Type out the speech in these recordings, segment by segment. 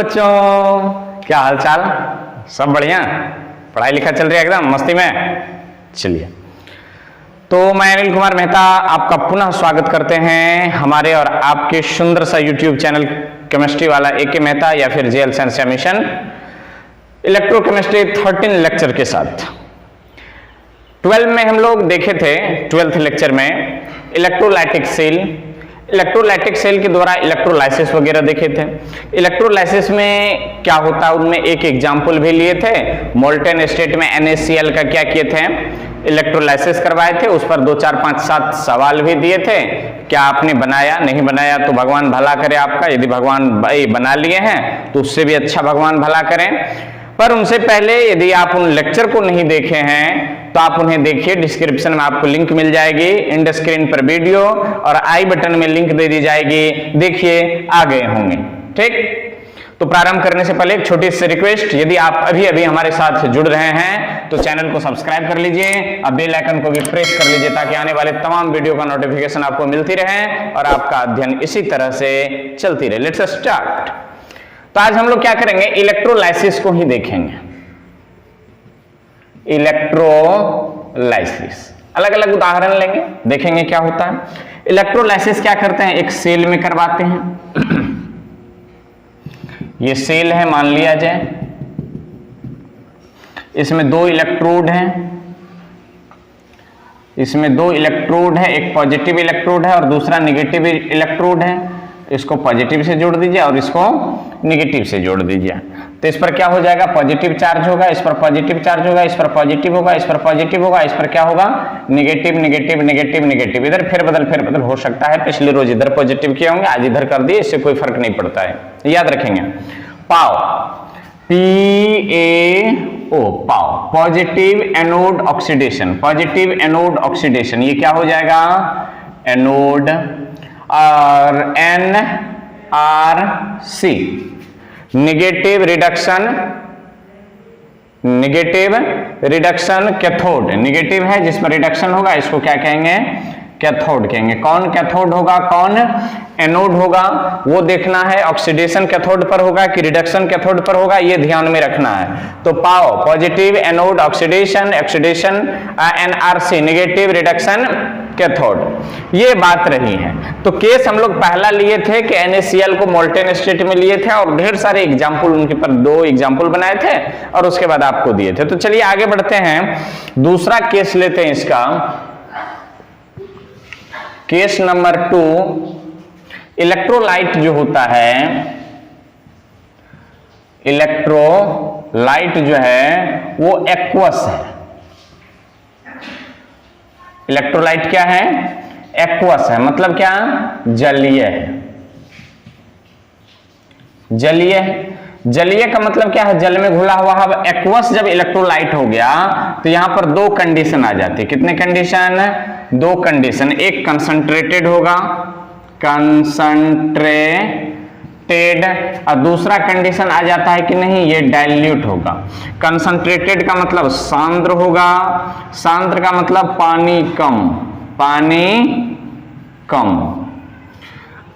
बच्चों, क्या हाल चाल? सब बढ़िया? पढ़ाई लिखा चल रही है एकदम मस्ती में? चलिए, तो मैं अनिल कुमार मेहता आपका पुनः स्वागत करते हैं हमारे और आपके सुंदर सा YouTube चैनल केमिस्ट्री वाला AK मेहता या फिर JL science mission electrochemistry 13 lecture के साथ। 12 में हम लोग देखे थे, 12th लेक्चर में इलेक्ट्रोलाइटिक सेल के द्वारा इलेक्ट्रोलाइसिस वगैरह देखे थे। इलेक्ट्रोलाइसिस में क्या होता है उनमें एक एग्जाम्पल भी लिए थे। मोल्टेन स्टेट में NaCl का क्या किए थे, इलेक्ट्रोलाइसिस करवाए थे, उस पर 2, 4, 5, 7 सवाल भी दिए थे। क्या आपने बनाया, नहीं बनाया तो भगवान भला करे आपका, यदि भगवान बना लिए हैं तो उससे भी अच्छा भगवान भला करें। पर उनसे पहले यदि आप उन लेक्चर को नहीं देखे हैं तो आप उन्हें देखिए, डिस्क्रिप्शन में आपको लिंक मिल जाएगी, एंड स्क्रीन पर वीडियो और आई बटन में लिंक दे दी जाएगी, देखिए आ गए होंगे। ठीक, तो प्रारंभ करने से पहले एक छोटी सी रिक्वेस्ट, यदि आप अभी अभी हमारे साथ जुड़ रहे हैं तो चैनल को सब्सक्राइब कर लीजिए और बेल आइकन को भी प्रेस कर लीजिए ताकि आने वाले तमाम वीडियो का नोटिफिकेशन आपको मिलती रहे और आपका अध्ययन इसी तरह से चलती रहे। Let's start. तो आज हम लोग क्या करेंगे, इलेक्ट्रोलाइसिस को ही देखेंगे। इलेक्ट्रोलाइसिस, अलग अलग उदाहरण लेंगे, देखेंगे क्या होता है। इलेक्ट्रोलाइसिस क्या करते हैं, एक सेल में करवाते हैं। ये सेल है मान लिया जाए, इसमें 2 इलेक्ट्रोड हैं, इसमें 2 इलेक्ट्रोड है, एक पॉजिटिव इलेक्ट्रोड है और दूसरा नेगेटिव इलेक्ट्रोड है। इसको पॉजिटिव से जोड़ दीजिए और इसको नेगेटिव से जोड़ दीजिए, तो इस पर क्या हो जाएगा, पॉजिटिव चार्ज होगा, इस पर पॉजिटिव चार्ज होगा, इस पर पॉजिटिव होगा, इस पर पॉजिटिव होगा, इस पर क्या होगा, नेगेटिव नेगेटिव नेगेटिव नेगेटिव। इधर फिर बदल हो सकता है, पिछले रोज इधर पॉजिटिव किए होंगे, आज इधर कर दिए, इससे कोई फर्क नहीं पड़ता है, याद रखेंगे। पाव, PAO, पाव, positive anode oxidation, positive anode oxidation, ये क्या हो जाएगा, एनोड। और NRC, negative reduction cathode, negative है जिस पर रिडक्शन होगा इसको क्या कहेंगे, कैथोड कहेंगे। कौन कैथोड होगा, कौन एनोड होगा, वो देखना है। ऑक्सीडेशन कैथोड पर होगा कि रिडक्शन कैथोड पर होगा, ये ध्यान में रखना है। तो पाओ, positive anode oxidation, NRC, negative reduction cathode, ये बात रही है। तो केस हम लोग पहला लिए थे कि NaCl को मोल्टेन स्टेट में लिए थे और ढेर सारे एग्जाम्पल उनके पर 2 एग्जाम्पल बनाए थे और उसके बाद आपको दिए थे। तो चलिए आगे बढ़ते हैं, दूसरा केस लेते हैं इसका। केस नंबर 2, इलेक्ट्रोलाइट जो होता है, इलेक्ट्रोलाइट जो है वो एक्वस है। इलेक्ट्रोलाइट क्या है, एक्वस है, मतलब क्या, जलीय है। जलीय का मतलब क्या है, जल में घुला हुआ है। एक्वस जब इलेक्ट्रोलाइट हो गया तो यहां पर 2 कंडीशन आ जाती है। कितने कंडीशन, 2 कंडीशन। एक कंसंट्रेटेड होगा, कंसंट्रेटेड, और दूसरा कंडीशन आ जाता है कि नहीं, ये डाइल्यूट होगा। कंसंट्रेटेड का मतलब सांद्र होगा, सांद्र का मतलब पानी कम,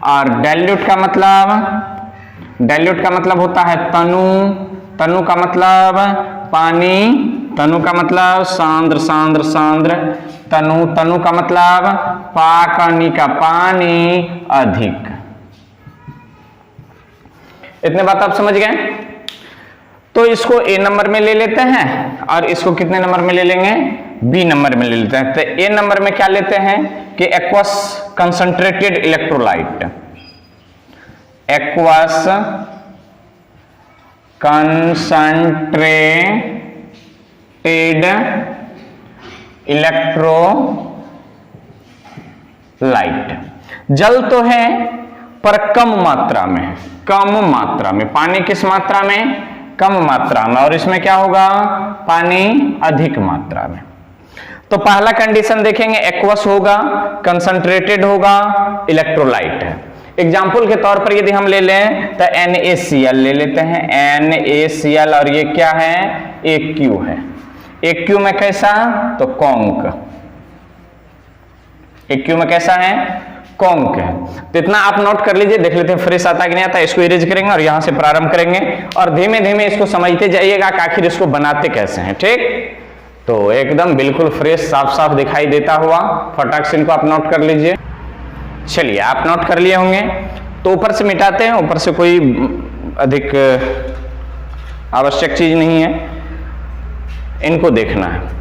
और डाइल्यूट का मतलब होता है तनु का मतलब पानी, तनु का मतलब सांद्र, तनु का मतलब पानी का पानी अधिक। इतने बात आप समझ गए। तो इसको A नंबर में ले लेते हैं और इसको कितने नंबर में ले लेंगे, B नंबर में ले लेते हैं। तो A नंबर में क्या लेते हैं कि aqueous concentrated electrolyte, aqueous concentrated electrolyte. जल तो है पर कम मात्रा में, पानी किस मात्रा में, कम मात्रा में, और इसमें क्या होगा, पानी अधिक मात्रा में। तो पहला कंडीशन देखेंगे, एक्वस होगा, कंसंट्रेटेड होगा, इलेक्ट्रोलाइट है। एग्जाम्पल के तौर पर यदि हम ले लें तो NaCl ले लेते हैं, NaCl, और ये क्या है, AQ है। AQ में कैसा, तो कॉन्क, AQ में कैसा है, कॉन्क है। तो इतना आप नोट कर लीजिए, देख लेते हैं फ्रेश आता कि नहीं आता। इसको इरेज करेंगे और यहां से प्रारंभ करेंगे और धीमे धीमे इसको समझते जाइएगा कि आखिर इसको बनाते कैसे हैं। ठीक, तो एकदम बिल्कुल फ्रेश साफ साफ दिखाई देता हुआ फटाक से इनको आप नोट कर लीजिए। चलिए, आप नोट कर लिए होंगे। तो ऊपर से मिटाते हैं, ऊपर से कोई अधिक आवश्यक चीज नहीं है, इनको देखना है।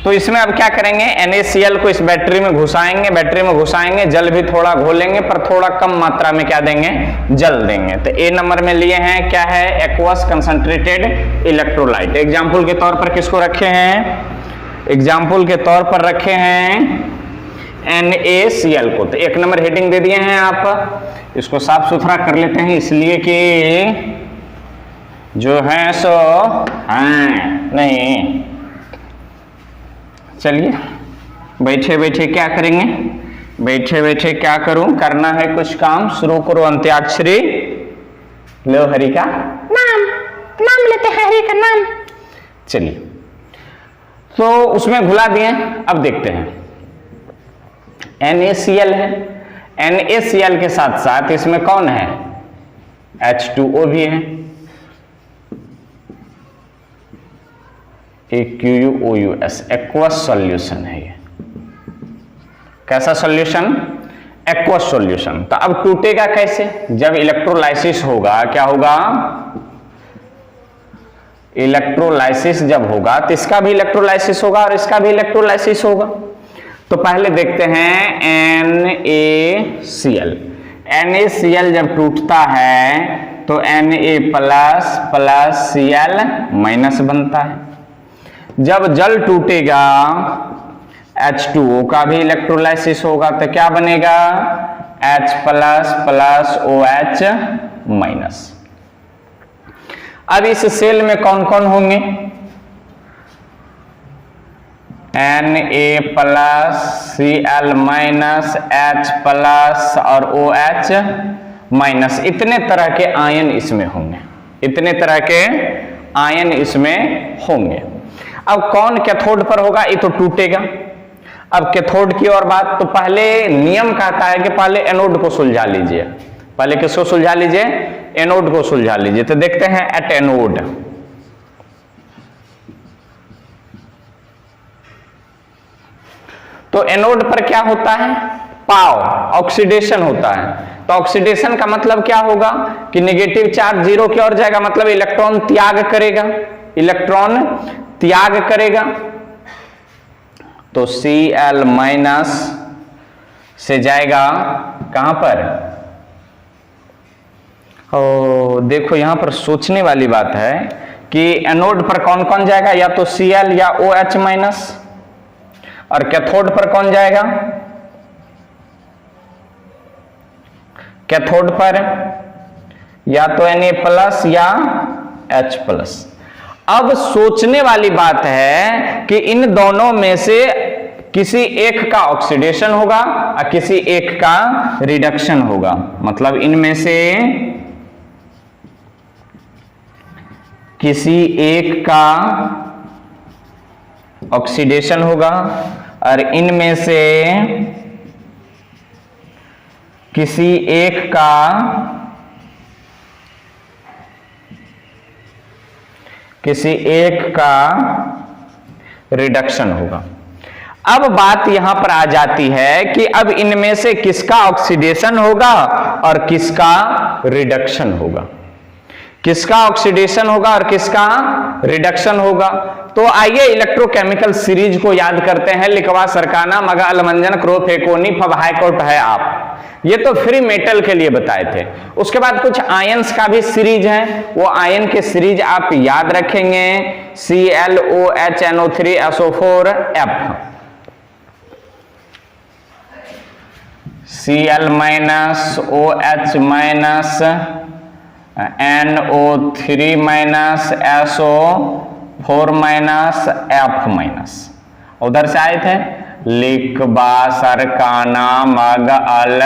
तो इसमें अब क्या करेंगे, NaCl को इस बैटरी में घुसाएंगे, जल भी थोड़ा घोलेंगे पर थोड़ा कम मात्रा में क्या देंगे, जल देंगे। तो ए नंबर में लिए हैं क्या है, एक्वस कंसंट्रेटेड इलेक्ट्रोलाइट। एग्जाम्पल के तौर पर किसको रखे हैं, एग्जाम्पल के तौर पर रखे हैं NaCl को। तो 1 नंबर हेडिंग दे दिए हैं आप। इसको साफ सुथरा कर लेते हैं इसलिए कि जो है सो हैं नहीं। चलिए, बैठे बैठे क्या करेंगे, बैठे बैठे क्या करूं, करना है कुछ काम। शुरू करो अंत्याक्षरी, लो हरि का नाम, नाम लेते हैं हरि का नाम। चलिए, तो उसमें घुला दिए। अब देखते हैं NaCl है, NaCl के साथ साथ इसमें कौन है, H2O भी है, AQUOUS, एक्वस सॉल्यूशन है ये। कैसा सॉल्यूशन, एक्वस सॉल्यूशन। तो अब टूटेगा कैसे, जब इलेक्ट्रोलाइसिस होगा, क्या होगा, इलेक्ट्रोलाइसिस जब होगा तो इसका भी इलेक्ट्रोलाइसिस होगा और इसका भी इलेक्ट्रोलाइसिस होगा। तो पहले देखते हैं NaCl। NaCl जब टूटता है तो Na plus plus Cl minus बनता है। जब जल टूटेगा H2O का भी इलेक्ट्रोलाइसिस होगा तो क्या बनेगा, H plus plus OH minus. अब इस सेल में कौन कौन होंगे, Na plus Cl minus H plus और OH माइनस। इतने तरह के आयन इसमें होंगे, इतने तरह के आयन इसमें होंगे। अब कौन कैथोड पर होगा, ये तो टूटेगा। अब कैथोड की और बात, तो पहले नियम कहता है कि पहले एनोड को सुलझा लीजिए। पहले किसको सुलझा लीजिए, एनोड को सुलझा लीजिए। तो देखते हैं एट एनोड, तो एनोड पर क्या होता है, पाव ऑक्सीडेशन होता है। तो ऑक्सीडेशन का मतलब क्या होगा कि नेगेटिव चार्ज 0 की ओर जाएगा, मतलब इलेक्ट्रॉन त्याग करेगा, इलेक्ट्रॉन त्याग करेगा। तो Cl माइनस से जाएगा कहां पर, देखो यहां पर सोचने वाली बात है कि एनोड पर कौन कौन जाएगा, या तो Cl या OH माइनस, और कैथोड पर कौन जाएगा, कैथोड पर या तो Na प्लस या H प्लस। अब सोचने वाली बात है कि इन दोनों में से किसी एक का ऑक्सीडेशन होगा और किसी एक का रिडक्शन होगा। मतलब इनमें से किसी एक का ऑक्सीडेशन होगा और इनमें से किसी एक का रिडक्शन होगा। अब बात यहां पर आ जाती है कि अब इनमें से किसका ऑक्सीडेशन होगा और किसका रिडक्शन होगा, किसका ऑक्सीडेशन होगा और किसका रिडक्शन होगा। तो आइए इलेक्ट्रोकेमिकल सीरीज को याद करते हैं। लिखवा, सरकाना, मगा, अलमंजन, क्रोफेकोनी, फबहाइकोट है आप, ये तो फ्री मेटल के लिए बताए थे। उसके बाद कुछ आयंस का भी सीरीज है, वो आयन के सीरीज आप याद रखेंगे, ClOHNO3SO4F, Cl minus OH minus NO3 minus SO4 minus F minus. उधर से आए थे लिखबा, सरकाना, मग, अल,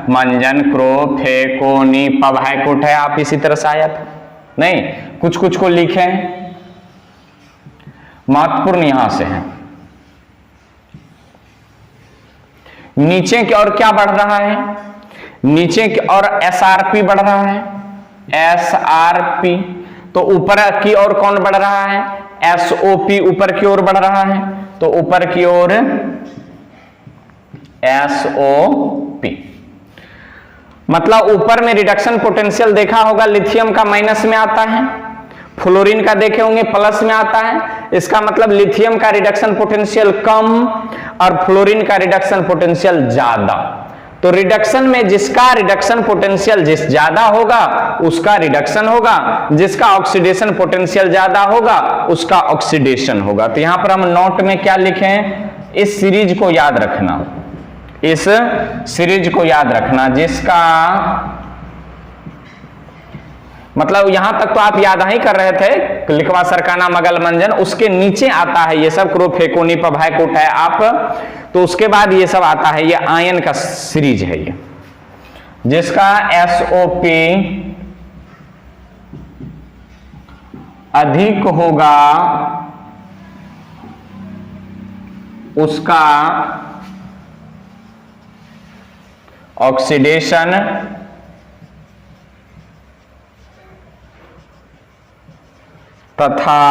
मंजन, क्रो, फेकोनी, पबहाइकोट है आप, इसी तरह से आया था नहीं, कुछ कुछ को लिखे, महत्वपूर्ण यहां से है। नीचे की ओर क्या बढ़ रहा है, नीचे की ओर एसआरपी बढ़ रहा है, एसआरपी। तो ऊपर की ओर कौन बढ़ रहा है, एसओपी ऊपर की ओर बढ़ रहा है, तो ऊपर की ओर एसओपी। मतलब ऊपर में रिडक्शन पोटेंशियल देखा होगा, लिथियम का माइनस में आता है, फ्लोरीन का देखे होंगे प्लस में आता है। इसका मतलब लिथियम का रिडक्शन पोटेंशियल कम और फ्लोरीन का रिडक्शन पोटेंशियल ज्यादा। तो रिडक्शन में जिसका रिडक्शन पोटेंशियल ज्यादा होगा उसका रिडक्शन होगा, जिसका ऑक्सीडेशन पोटेंशियल ज्यादा होगा उसका ऑक्सीडेशन होगा। तो यहां पर हम नोट में क्या लिखें, इस सीरीज को याद रखना, इस सीरीज को याद रखना, जिसका मतलब यहां तक तो आप याद ही कर रहे थे, लिखवा सरकाना मगल मंजन, उसके नीचे आता है ये सब, क्रोफेकोनी पभायकोट है आप, तो उसके बाद ये सब आता है, ये आयन का सीरीज है ये, जिसका एसओपी अधिक होगा उसका ऑक्सीडेशन तथा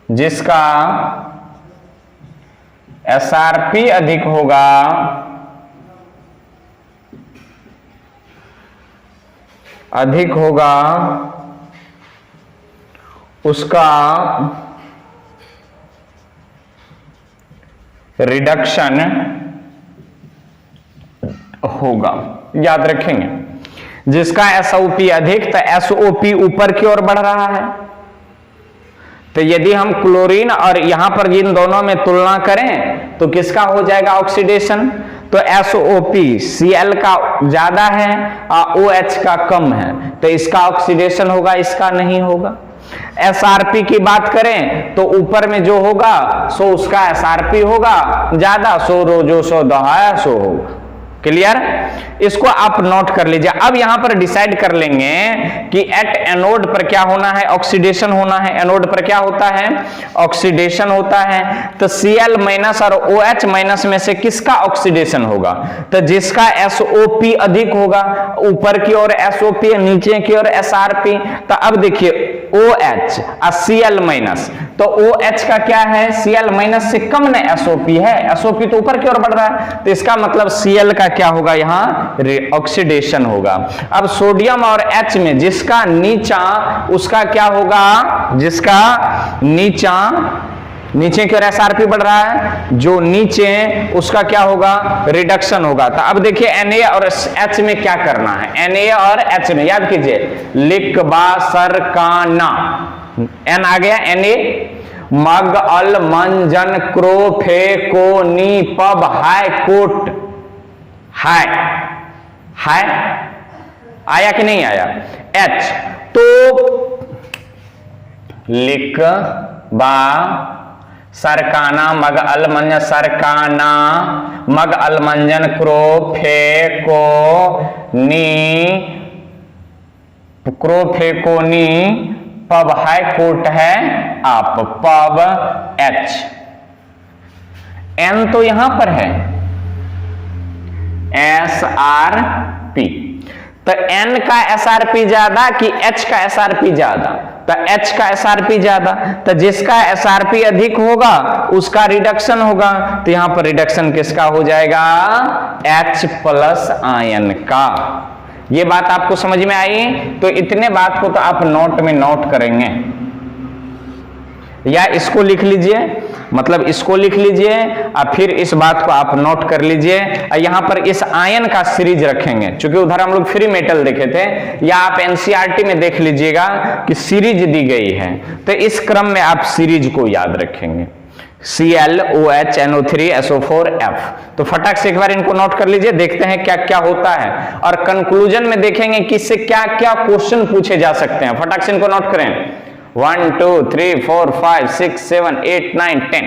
जिसका एसआरपी अधिक होगा उसका रिडक्शन होगा। याद रखेंगे, जिसका एसओपी अधिक, तो एसओपी ऊपर की ओर बढ़ रहा है। तो यदि हम क्लोरीन और यहां पर इन दोनों में तुलना करें तो किसका हो जाएगा ऑक्सीडेशन, तो एसओपी Cl का ज्यादा है और OH का कम है, तो इसका ऑक्सीडेशन होगा, इसका नहीं होगा। एसआरपी की बात करें तो ऊपर में जो होगा सो उसका एसआरपी होगा ज्यादा, सो रोजो सो दहाया सो होगा। क्लियर, इसको आप नोट कर लीजिए। अब यहां पर डिसाइड कर लेंगे कि एट एनोड पर क्या होना है, ऑक्सीडेशन होना है। एनोड पर क्या होता है, ऑक्सीडेशन होता है। तो Cl माइनस और OH माइनस में से किसका ऑक्सीडेशन होगा, तो जिसका SOP अधिक होगा, ऊपर की ओर SOP नीचे की ओर SRP। तो अब देखिए OH और Cl माइनस, तो OH का क्या है, Cl माइनस से कम न SOP है, SOP तो ऊपर की ओर बढ़ रहा है, तो इसका मतलब Cl का क्या होगा, यहां ऑक्सीडेशन होगा। अब सोडियम और H में जिसका नीचा उसका क्या होगा, जिसका नीचा नीचे की ओर एसआरपी बढ़ रहा है, जो नीचे उसका क्या होगा, रिडक्शन होगा। तो अब देखिए Na और H में क्या करना है, Na और H में याद कीजिए, लिखबा सरकाना, N आ गया, Na मग अल मंजन क्रो फे को नी पब हाय कोट, हाय हाय आया कि नहीं आया, H तो लिख बा सरकाना मग अलमंजन, सरकाना मग अलमंजन क्रो फे को नी पब हाई कोर्ट है आप, पब H, N तो यहां पर है SRP, तो N का SRP ज्यादा कि H का SRP ज्यादा, तो H का SRP ज्यादा, तो जिसका SRP अधिक होगा उसका रिडक्शन होगा। तो यहां पर रिडक्शन किसका हो जाएगा, H प्लस आयन का। ये बात आपको समझ में आई, तो इतने बात को तो आप नोट में नोट करेंगे, या इसको लिख लीजिए, मतलब इसको लिख लीजिए और फिर इस बात को आप नोट कर लीजिए। यहां पर इस आयन का सीरीज रखेंगे, क्योंकि उधर हम लोग फ्री मेटल देखे थे, या आप एनसीईआरटी में देख लीजिएगा कि सीरीज दी गई है, तो इस क्रम में आप सीरीज को याद रखेंगे, Cl OH NO3 SO4 F। तो फटाक से एक बार इनको नोट कर लीजिए, देखते हैं क्या क्या होता है, और कंक्लूजन में देखेंगे कि इससे क्या क्या क्वेश्चन पूछे जा सकते हैं। फटाक से इनको नोट करें, 1 2 3 4 5 6 7 8 9 10।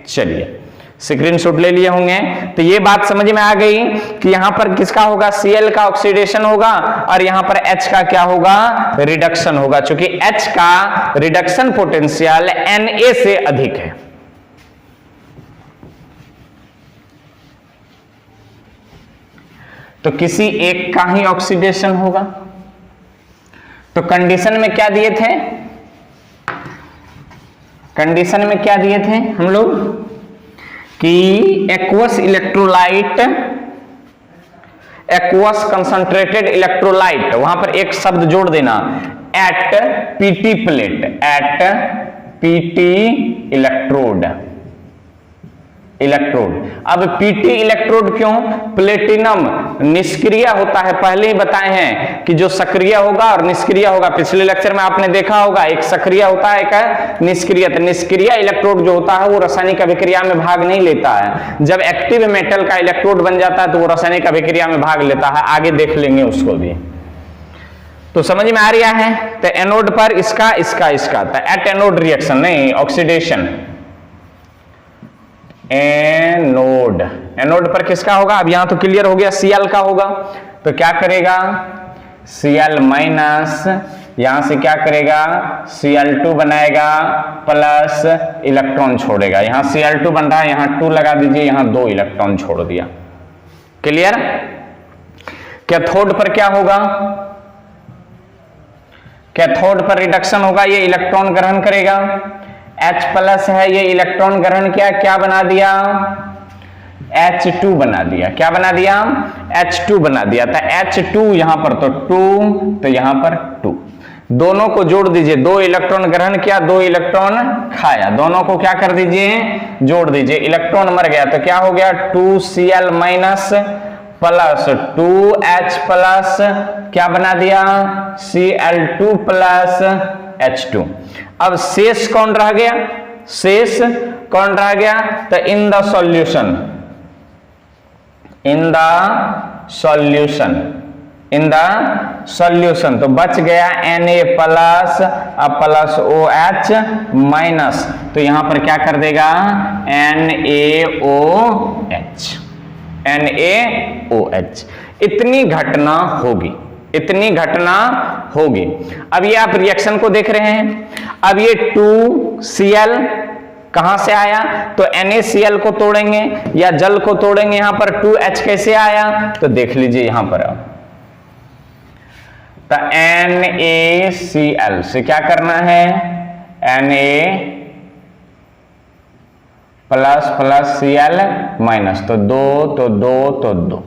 चलिए स्क्रीनशॉट ले लिए होंगे। तो ये बात समझ में आ गई कि यहां पर किसका होगा, Cl का ऑक्सीडेशन होगा, और यहां पर H का क्या होगा, रिडक्शन होगा, क्योंकि H का रिडक्शन पोटेंशियल Na से अधिक है। तो किसी एक का ही ऑक्सीडेशन होगा। तो कंडीशन में क्या दिए थे, कंडीशन में क्या दिए थे हम लोग कि aqueous electrolyte, aqueous concentrated electrolyte, वहां पर एक शब्द जोड़ देना, at PT plate, at PT electrode, electrode. अब पीटी इलेक्ट्रोड क्यों, प्लेटिनम निष्क्रिय होता है, पहले ही बताए हैं कि जो सक्रिय होगा और निष्क्रिय होगा, पिछले लेक्चर में आपने देखा होगा, एक सक्रिय होता है, एक निष्क्रिय। तो निष्क्रिय इलेक्ट्रोड जो होता है वो रासायनिक अभिक्रिया में भाग नहीं लेता है, जब एक्टिव मेटल का इलेक्ट्रोड बन जाता है तो वो रासायनिक अभिक्रिया में भाग लेता है, आगे देख लेंगे उसको भी। तो समझ में आ रहा है। तो एनोड पर इसका इसका इसका, तो एट एनोड रिएक्शन नहीं, ऑक्सीडेशन, एनोड, एनोड पर किसका होगा, अब यहां तो क्लियर हो गया Cl का होगा। तो क्या करेगा Cl माइनस, यहां से क्या करेगा Cl2 बनाएगा प्लस इलेक्ट्रॉन छोड़ेगा, यहां Cl2 बन रहा है, यहां 2 लगा दीजिए, यहां 2 इलेक्ट्रॉन छोड़ दिया। क्लियर। कैथोड पर क्या होगा, कैथोड पर रिडक्शन होगा, ये इलेक्ट्रॉन ग्रहण करेगा, H प्लस है, ये इलेक्ट्रॉन ग्रहण किया, क्या बना दिया H2 बना दिया, क्या बना दिया H2 बना दिया। तो H2 यहां पर तो 2, तो यहां पर 2, दोनों को जोड़ दीजिए, 2 इलेक्ट्रॉन ग्रहण किया, 2 इलेक्ट्रॉन खाया, दोनों को क्या कर दीजिए जोड़ दीजिए, इलेक्ट्रॉन मर गया, तो क्या हो गया 2Cl minus plus 2H plus क्या बना दिया Cl2 प्लस H2। अब शेष कौन रह गया, शेष कौन रह गया, तो in the solution, in the solution, in the solution, तो बच गया Na प्लस अब प्लस OH माइनस, तो यहां पर क्या कर देगा NaOH, NaOH। इतनी घटना होगी, इतनी घटना होगी। अब ये आप रिएक्शन को देख रहे हैं, अब ये 2Cl कहां से आया, तो NaCl को तोड़ेंगे या जल को तोड़ेंगे, यहां पर 2H कैसे आया, तो देख लीजिए यहां पर, तो NaCl से क्या करना है Na plus plus Cl minus, तो 2 तो 2 तो 2,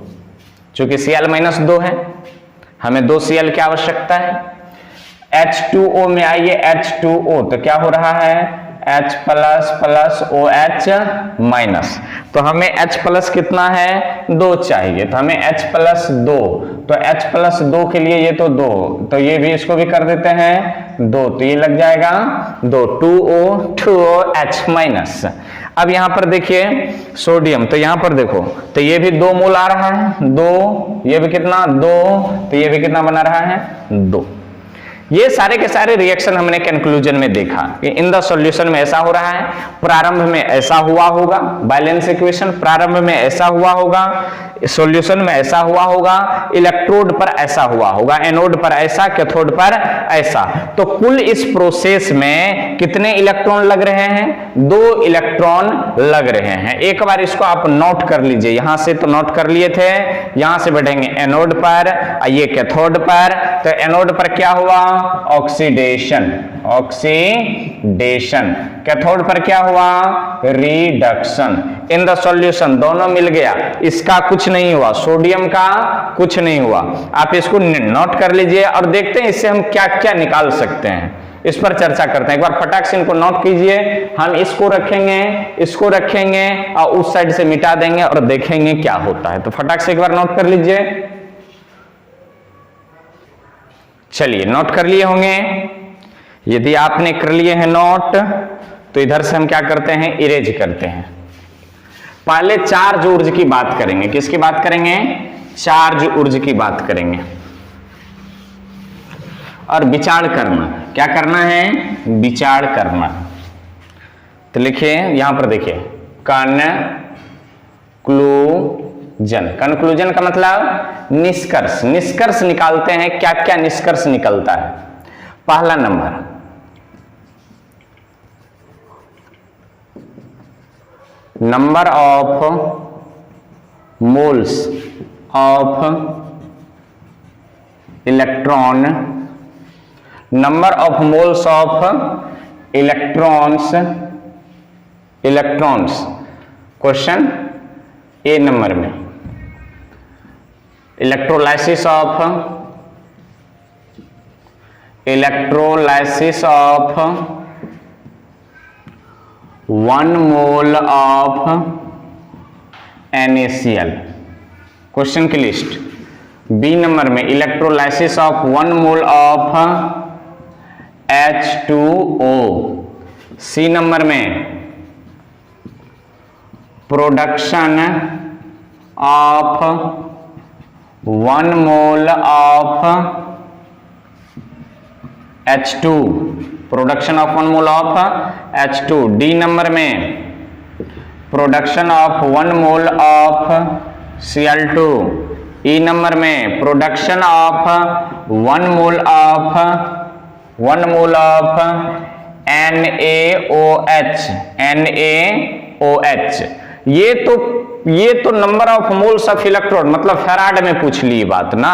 चूंकि Cl माइनस 2 है, हमें 2 Cl की आवश्यकता है। H2O में आइए, H2O, तो क्या हो रहा है H plus plus OH minus, तो हमें H प्लस कितना है 2 चाहिए, तो हमें H प्लस 2, तो H प्लस 2 के लिए ये तो 2, तो ये भी इसको भी कर देते हैं 2, तो ये लग जाएगा 2, 2OH माइनस। अब यहां पर देखिए सोडियम, तो यहां पर देखो, तो ये भी 2 मोल आ रहा है, 2, ये भी कितना 2, तो ये भी कितना बना रहा है 2। ये सारे के सारे रिएक्शन हमने कंक्लूजन में देखा कि इन द सॉल्यूशन में ऐसा हो रहा है, प्रारंभ में ऐसा हुआ होगा, बैलेंस इक्वेशन प्रारंभ में ऐसा हुआ होगा, सॉल्यूशन में ऐसा हुआ होगा, इलेक्ट्रोड पर ऐसा हुआ होगा, एनोड पर ऐसा, कैथोड पर ऐसा। तो कुल इस प्रोसेस में कितने इलेक्ट्रॉन लग रहे हैं 2 इलेक्ट्रॉन लग रहे हैं। एक बार इसको आप नोट कर लीजिए, यहां से तो नोट कर लिए थे, यहां से बढ़ेंगे एनोड पर, ये कैथोड पर, तो एनोड पर क्या हुआ ऑक्सीडेशन, ऑक्सीडेशन, कैथोड पर क्या हुआ रिडक्शन। इन द सॉल्यूशन दोनों मिल गया, इसका कुछ नहीं हुआ, सोडियम का कुछ नहीं हुआ। आप इसको नोट कर लीजिए और देखते हैं इससे हम क्या क्या निकाल सकते हैं, इस पर चर्चा करते हैं। एक बार फटाक से इनको नोट कीजिए, हम इसको रखेंगे और उस साइड से मिटा देंगे और देखेंगे क्या होता है। तो फटाक से एक बार नोट कर लीजिए। चलिए नोट कर लिए होंगे, यदि आपने कर लिए हैं नोट तो इधर से हम क्या करते हैं इरेज करते हैं। पहले चार्ज ऊर्ज की बात करेंगे, किसकी बात करेंगे चार्ज ऊर्ज की बात करेंगे और विचार करना, क्या करना है विचार करना। तो लिखिए यहां पर देखिए कंक्लूजन, कंक्लूजन का मतलब निष्कर्ष, निष्कर्ष निकालते हैं, क्या क्या निष्कर्ष निकलता है। पहला number number of moles of electron, number of moles of electrons, question A number में electrolysis of 1 mole of NaCl, question की लिस्ट। बी नंबर में electrolysis of 1 mole of H2O। C number में production of 1 mole of H2, production of 1 mole of H2। D number में production of 1 mole of Cl2। E number में production of 1 mole of NaOH। ये तो number of moles of electron मतलब farad में पूछ ली बात ना।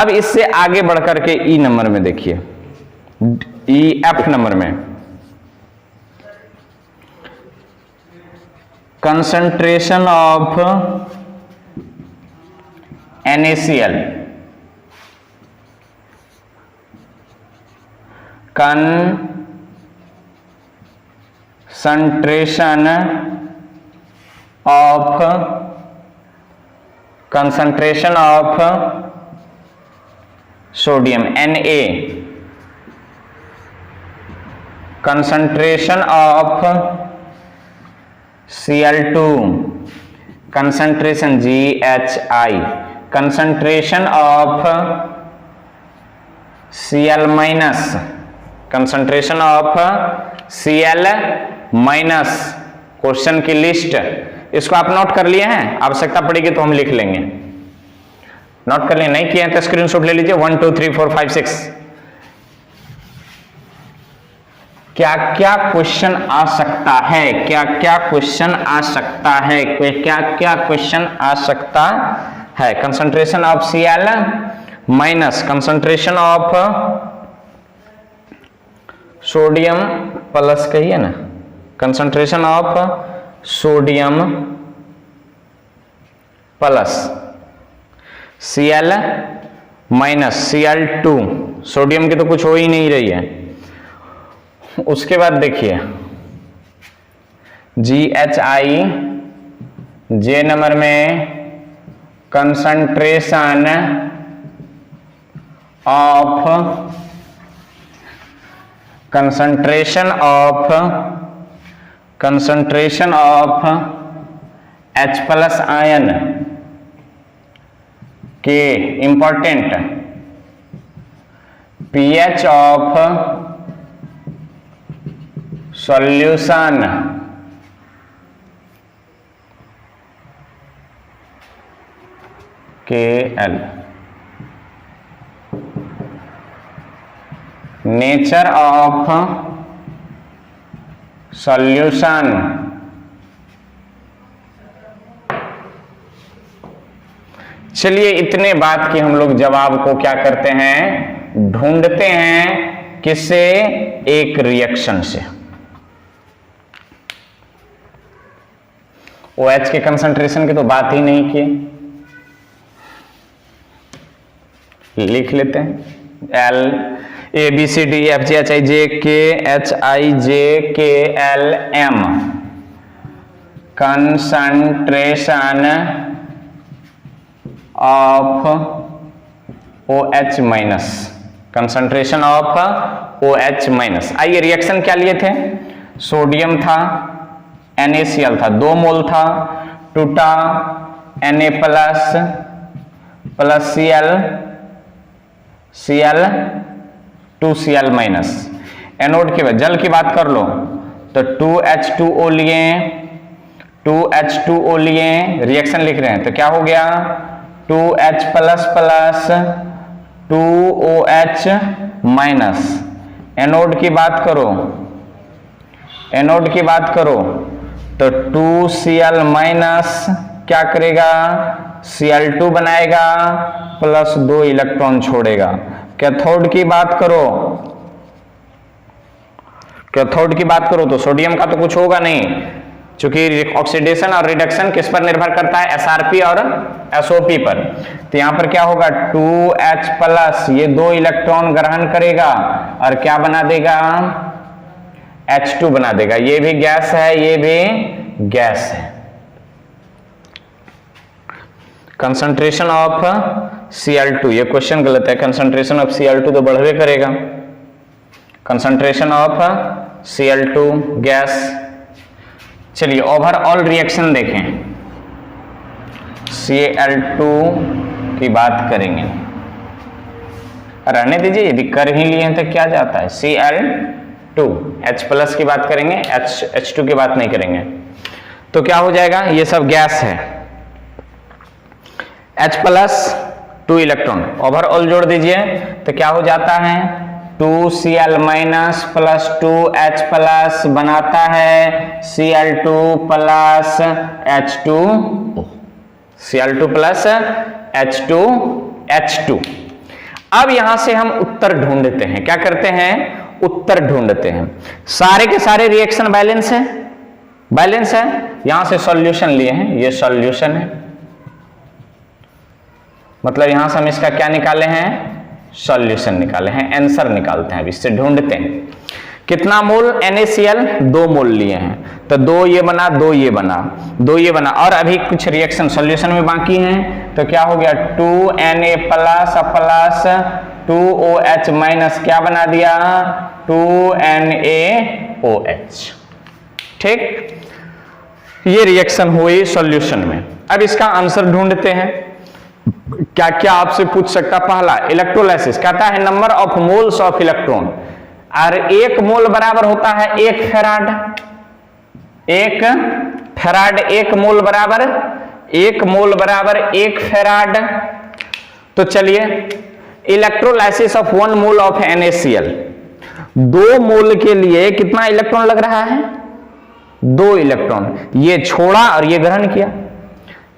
अब इससे आगे बढ़कर के ई नंबर में देखिए, एफ नंबर में concentration of NaCl, concentration of sodium Na, concentration of Cl2, concentration GHI, concentration of Cl minus, concentration of Cl minus. Question की लिस्ट, इसको आप नोट कर लिए हैं, आवश्यकता पड़ेगी तो हम लिख लेंगे। नोट कर लिए, नहीं किए हैं तो स्क्रीनशॉट ले लीजिए। 1 2 3 4 5 6। क्या क्या क्वेश्चन आ सकता है, क्या क्या क्वेश्चन आ सकता है, क्या क्या क्वेश्चन आ सकता है। Concentration of Cl minus concentration of sodium plus कहिए ना, concentration of sodium plus Cl minus Cl2। Sodium की तो कुछ हो ही नहीं रही है। उसके बाद देखिए GHI, जे नंबर में concentration of H plus ion के important pH of solution Kl, nature of solution, चलिए इतने बात की हम लोग जवाब को क्या करते हैं, ढूंढते हैं। किससे? एक रिएक्शन से। OH के कंसंट्रेशन की तो बात ही नहीं की, लिख लेते हैं। L ABCDEFGHIJKHIJKLM, concentration of OH minus, concentration of OH minus. आइए रिएक्शन क्या लिए थे? सोडियम था, NaCl था, 2 मोल था, टूटा Na plus Cl 2Cl minus. Anode की जल की बात कर लो तो 2H2O लिए, 2H2O लिए, रिएक्शन लिख रहे हैं तो क्या हो गया? 2H plus plus 2OH minus. Anode की बात करो, एनोड की बात करो तो 2Cl माइनस क्या करेगा? Cl2 बनाएगा प्लस 2 इलेक्ट्रॉन छोड़ेगा। कैथोड की बात करो, कैथोड की बात करो तो सोडियम का तो कुछ होगा नहीं, क्योंकि ऑक्सीडेशन और रिडक्शन किस पर निर्भर करता है, एसआरपी और एसओपी पर। तो यहां पर क्या होगा 2H प्लस, ये 2 इलेक्ट्रॉन ग्रहण करेगा और क्या बना देगा, H2 बना देगा। ये भी गैस है, ये भी गैस है। कंसंट्रेशन ऑफ Cl2, ये क्वेश्चन गलत है, कंसंट्रेशन ऑफ Cl2 तो बढ़वे करेगा। Concentration of Cl2 gas. चलिए ओवरऑल रिएक्शन देखें, Cl2 की बात करेंगे, रहने दीजिए, यदि कर ही लिए हैं तो क्या जाता है, Cl2 H प्लस की बात करेंगे, H2 की बात नहीं करेंगे। तो क्या हो जाएगा, ये सब गैस है, H प्लस 2 इलेक्ट्रॉन, ओवरऑल जोड़ दीजिए तो क्या हो जाता है 2Cl minus plus 2H plus बनाता है Cl2 plus H2O, Cl2 plus H2। अब यहां से हम उत्तर ढूंढते हैं, क्या करते हैं, उत्तर ढूंढते हैं। सारे के सारे रिएक्शन बैलेंस है, बैलेंस है। यहां से सॉल्यूशन लिए हैं, ये सॉल्यूशन है, मतलब यहां से हम इसका क्या निकाले हैं, सॉल्यूशन निकाले हैं, आंसर निकालते हैं। अब इससे ढूंढते हैं कितना मोल NaCl, 2 मोल लिए हैं, तो 2 ये बना, 2 ये बना, 2 ये बना, और अभी कुछ रिएक्शन सॉल्यूशन में बाकी हैं। तो क्या हो गया 2Na plus plus 2OH minus क्या बना दिया 2NaOH। ठीक, ये रिएक्शन हुई सॉल्यूशन में। अब इसका आंसर ढूंढते हैं। क्या क्या आपसे पूछ सकता, पहला इलेक्ट्रोलाइसिस, कहता है number of moles of electron, और 1 मोल बराबर होता है 1 फेराड, 1 फेराड, 1 मोल बराबर 1 मोल बराबर 1 फेराड। तो चलिए electrolysis of 1 mole of NaCl, 2 मोल के लिए कितना इलेक्ट्रॉन लग रहा है, 2 इलेक्ट्रॉन, ये छोड़ा और ये ग्रहण किया,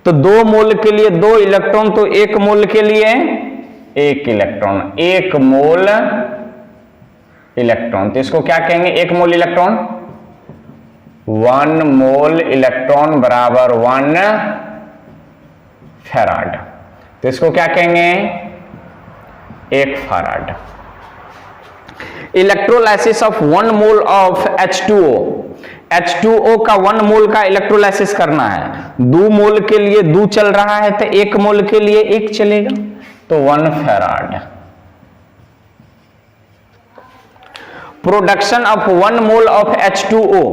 तो 2 मोल के लिए 2 इलेक्ट्रॉन, तो 1 मोल के लिए 1 इलेक्ट्रॉन, 1 मोल इलेक्ट्रॉन। तो इसको क्या कहेंगे, 1 मोल इलेक्ट्रॉन, 1 मोल इलेक्ट्रॉन बराबर 1 फेराड। तो इसको क्या कहेंगे, 1 farad. Electrolysis of 1 mole of H2O, H2O का 1 मोल का इलेक्ट्रोलाइसिस करना है, 2 मोल के लिए 2 चल रहा है, तो 1 मोल के लिए 1 चलेगा, तो 1 farad. Production of 1 mole of H2O,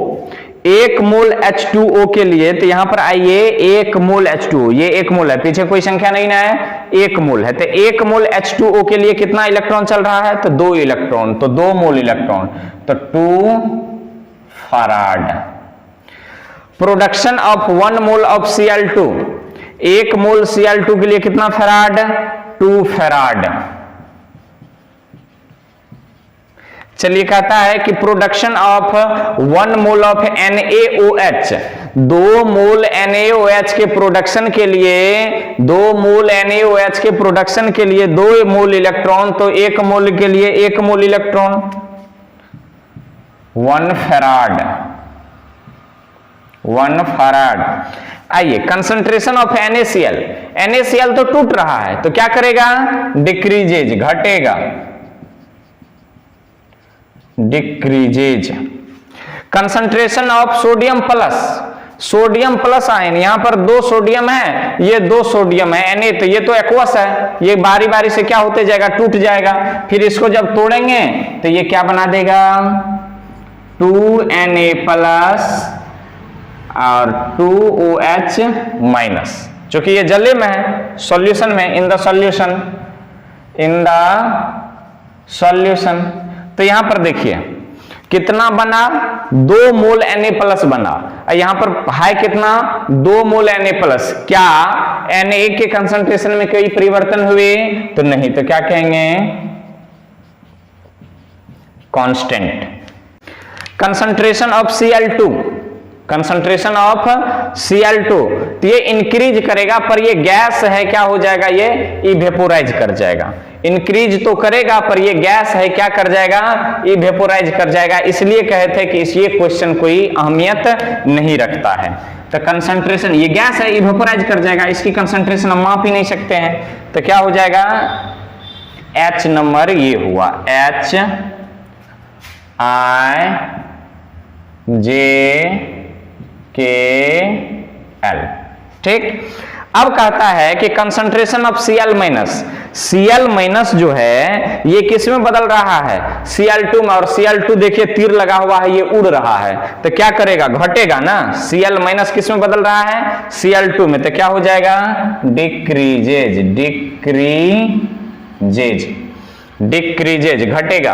1 mole H2O के लिए, तो यहां पर आइए 1 मोल H2O, ये 1 मोल है, पीछे कोई संख्या नहीं ना है, 1 मोल है, तो 1 मोल H2O के लिए कितना इलेक्ट्रॉन चल रहा है, तो 2 इलेक्ट्रॉन, तो 2 मोल इलेक्ट्रॉन, तो 2 farad. Production of 1 mole of Cl2, 1 mole Cl2 के लिए कितना फेराड, 2 फेराड। चलिए कहता है कि production of 1 mole of NaOH, 2 mole NaOH के प्रोडक्शन के लिए, 2 मोल NaOH के प्रोडक्शन के लिए 2 मोल इलेक्ट्रॉन, तो 1 मोल के लिए 1 मोल इलेक्ट्रॉन, 1 फेराड, 1 फेराड। आइए कंसंट्रेशन ऑफ NaCl, NaCl तो टूट रहा है, तो क्या करेगा, डिक्रीजेज, घटेगा, decreases. Concentration of sodium plus, sodium plus ion, यहां पर 2 सोडियम है, ये 2 सोडियम है Na, तो ये तो एक्वस है, ये बारी बारी से क्या होते जाएगा, टूट जाएगा, फिर इसको जब तोड़ेंगे तो ये क्या बना देगा 2Na प्लस और 2OH माइनस, क्योंकि ये जले में है, सॉल्यूशन में, in the solution, in the solution. तो यहां पर देखिए कितना बना, 2 मोल Na प्लस बना, यहां पर है कितना 2 मोल Na प्लस। क्या Na के कंसंट्रेशन में कोई परिवर्तन हुए, तो नहीं, तो क्या कहेंगे, constant. Concentration of Cl2, concentration of Cl2, तो ये इंक्रीज करेगा, पर ये गैस है, क्या हो जाएगा, ये इवेपोराइज कर जाएगा। इंक्रीज तो करेगा पर ये गैस है, क्या कर जाएगा, इवेपोराइज कर जाएगा। इसलिए कहे थे कि ये क्वेश्चन कोई अहमियत नहीं रखता है। तो कंसंट्रेशन, ये गैस है, इवेपोराइज कर जाएगा, इसकी कंसंट्रेशन हम माप ही नहीं सकते हैं, तो क्या हो जाएगा, H नंबर ये हुआ HiJKl, ठीक। अब कहता है कि concentration of Cl minus, Cl minus जो है ये किस में बदल रहा है, Cl2 में, और Cl2 देखिए तीर लगा हुआ है, ये उड़ रहा है, तो क्या करेगा, घटेगा ना। Cl माइनस किस में बदल रहा है, Cl2 में, तो क्या हो जाएगा, डिक्रीजेज, घटेगा।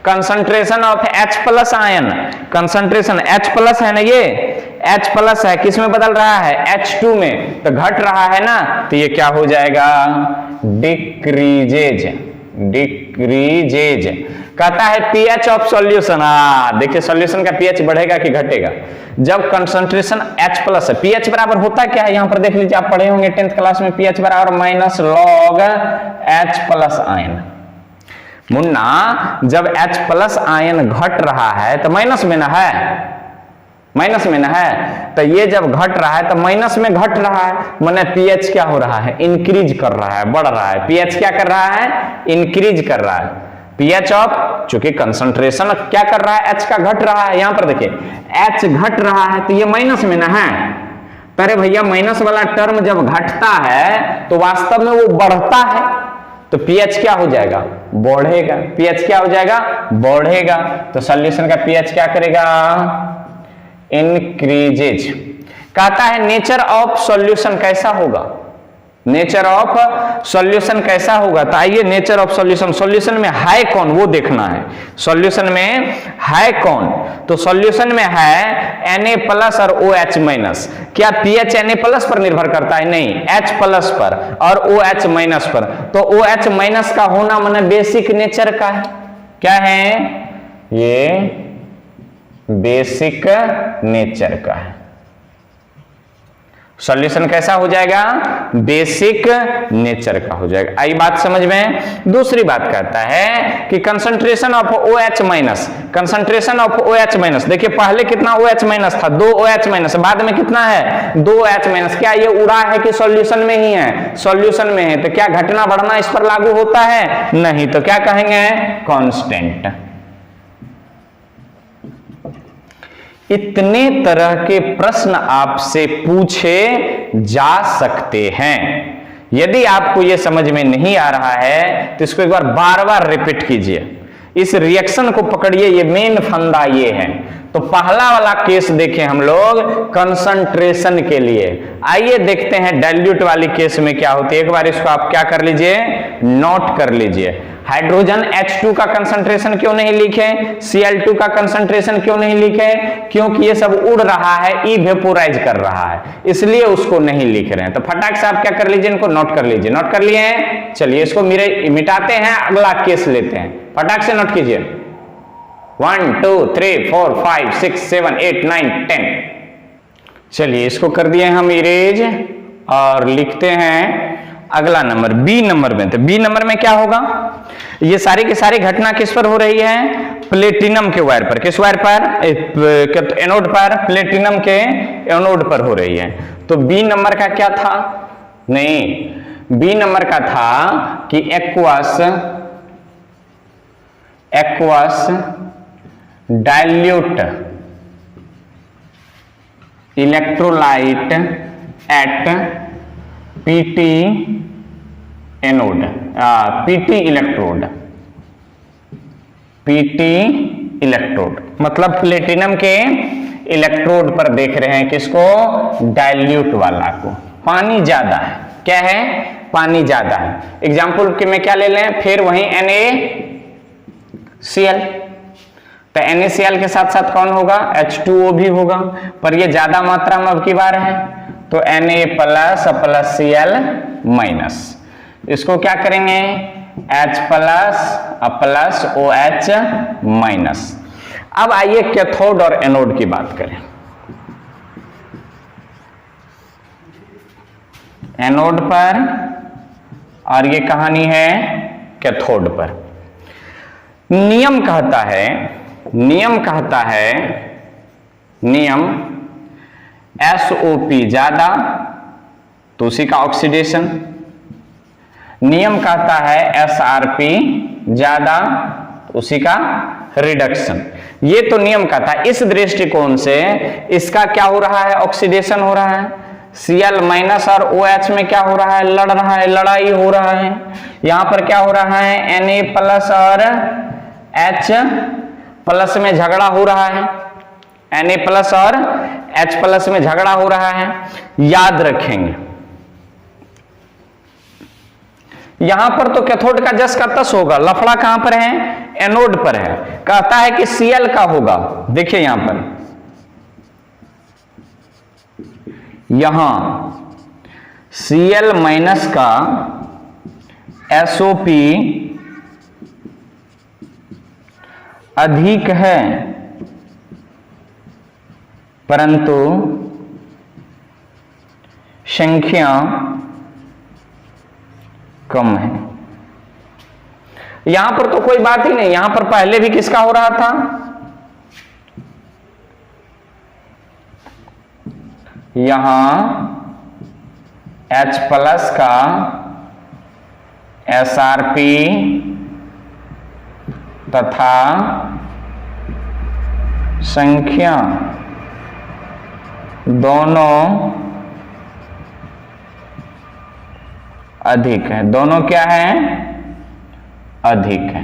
Concentration of H plus ion, concentration H plus है ना, ये H प्लस है, किस में बदल रहा है, H2 में, तो घट रहा है ना, तो ये क्या हो जाएगा, डिक्रीजेज। कहता है pH ऑफ सॉल्यूशन, देखिए सॉल्यूशन का pH बढ़ेगा कि घटेगा जब कंसंट्रेशन H प्लस है। pH बराबर होता क्या है, यहां पर देख लीजिए, आप पढ़े होंगे 10th क्लास में, pH बराबर minus log H plus ion. Munna, जब H प्लस आयन घट रहा है तो माइनस में ना है, माइनस में ना है, तो ये जब घट रहा है तो माइनस में घट रहा है, माने pH क्या हो रहा है, इंक्रीज कर रहा है, बढ़ रहा है। pH क्या कर रहा है, इंक्रीज कर रहा है। pH ऑफ, चूंकि कंसंट्रेशन क्या कर रहा है, H का घट रहा है, यहां पर देखिए H घट रहा है, तो ये माइनस में ना है। अरे भैया, माइनस वाला टर्म जब घटता है तो वास्तव में वो बढ़ता है, तो pH क्या हो जाएगा, बढ़ेगा। pH क्या हो जाएगा, बढ़ेगा, तो सॉल्यूशन का pH क्या करेगा, इंक्रीजेज। कहता है नेचर ऑफ सॉल्यूशन कैसा होगा, नेचर ऑफ सॉल्यूशन कैसा होगा, तो आइए नेचर ऑफ सॉल्यूशन, सॉल्यूशन में है कौन वो देखना है। सॉल्यूशन में है कौन, तो सॉल्यूशन में है Na प्लस और OH माइनस। क्या pH Na प्लस पर निर्भर करता है, नहीं, H प्लस पर और OH माइनस पर। तो OH माइनस का होना माने बेसिक नेचर का है, क्या है ये, बेसिक नेचर का है। सॉल्यूशन कैसा हो जाएगा, बेसिक नेचर का हो जाएगा। आई बात समझ में। दूसरी बात कहता है कि concentration of OH minus, concentration of OH minus, देखिए पहले कितना OH माइनस था, 2 OH माइनस, बाद में कितना है, 2 OH माइनस। क्या ये उड़ा है कि सॉल्यूशन में ही है, सॉल्यूशन में है, तो क्या घटना बढ़ना इस पर लागू होता है, नहीं, तो क्या कहेंगे, कांस्टेंट। इतने तरह के प्रश्न आपसे पूछे जा सकते हैं। यदि आपको यह समझ में नहीं आ रहा है तो इसको एक बार बार बार रिपीट कीजिए, इस रिएक्शन को पकड़िए, ये मेन फंदा ये है। तो पहला वाला केस देखें हम लोग कंसंट्रेशन के लिए। आइए देखते हैं डाइल्यूट वाली केस में क्या होती है। एक बार इसको आप क्या कर लीजिए, नोट कर लीजिए। हाइड्रोजन H2 का कंसंट्रेशन क्यों नहीं लिखे, Cl2 का कंसंट्रेशन क्यों नहीं लिखे, क्योंकि ये सब उड़ रहा है, इवेपोराइज कर रहा है, इसलिए उसको नहीं लिख रहे हैं। तो फटाक से आप क्या कर लीजिए, इनको नोट कर लीजिए। नोट कर लिए, चलिए इसको मिटाते हैं, अगला केस लेते हैं। फटाक से नोट कीजिए, 1 2 3 4 5 6 7 8 9 10। चलिए इसको कर दिए हम इरेज और लिखते हैं अगला नंबर, बी नंबर में। तो बी नंबर में क्या होगा, ये सारी की सारी घटना किस पर हो रही है, प्लेटिनम के वायर पर। किस वायर पर, एनोड पर, प्लेटिनम के एनोड पर हो रही है। तो बी नंबर का क्या था, नहीं, बी नंबर का था कि aqueous dilute electrolyte at PT anode, PT electrode, मतलब प्लेटिनम के इलेक्ट्रोड पर देख रहे हैं किसको, डाइल्यूट वाला को। पानी ज्यादा है, क्या है, पानी ज्यादा है। एग्जाम्पल के में क्या ले लें, फिर वहीं NaCl, तो NaCl के साथ साथ कौन होगा, H2O भी होगा, पर ये ज्यादा मात्रा में अब की बार है, तो Na plus plus Cl minus. इसको क्या करेंगे, H प्लस OH माइनस। अब आइए कैथोड और एनोड की बात करें। एनोड पर और ये कहानी है कैथोड पर। नियम कहता है नियम SOP ज्यादा तो उसी का ऑक्सीडेशन, नियम कहता है SRP ज्यादा तो उसी का रिडक्शन। ये तो नियम कहता है। इस दृष्टिकोण से इसका क्या हो रहा है, ऑक्सीडेशन हो रहा है। Cl माइनस और OH में क्या हो रहा है, लड़ रहा है, लड़ाई हो रहा है। यहां पर क्या हो रहा है, Na प्लस और H प्लस में झगड़ा हो रहा है, Na प्लस और H प्लस में झगड़ा हो रहा है। याद रखेंगे यहां पर तो कैथोड का जस का तस होगा, लफड़ा कहां पर है, एनोड पर है। कहता है कि Cl का होगा, देखिए यहां पर, यहां Cl माइनस का SOP अधिक है परंतु संख्या कम है। यहां पर तो कोई बात ही नहीं, यहां पर पहले भी किसका हो रहा था, यहां H प्लस का SRP तथा संख्या दोनों अधिक है। दोनों क्या है, अधिक है,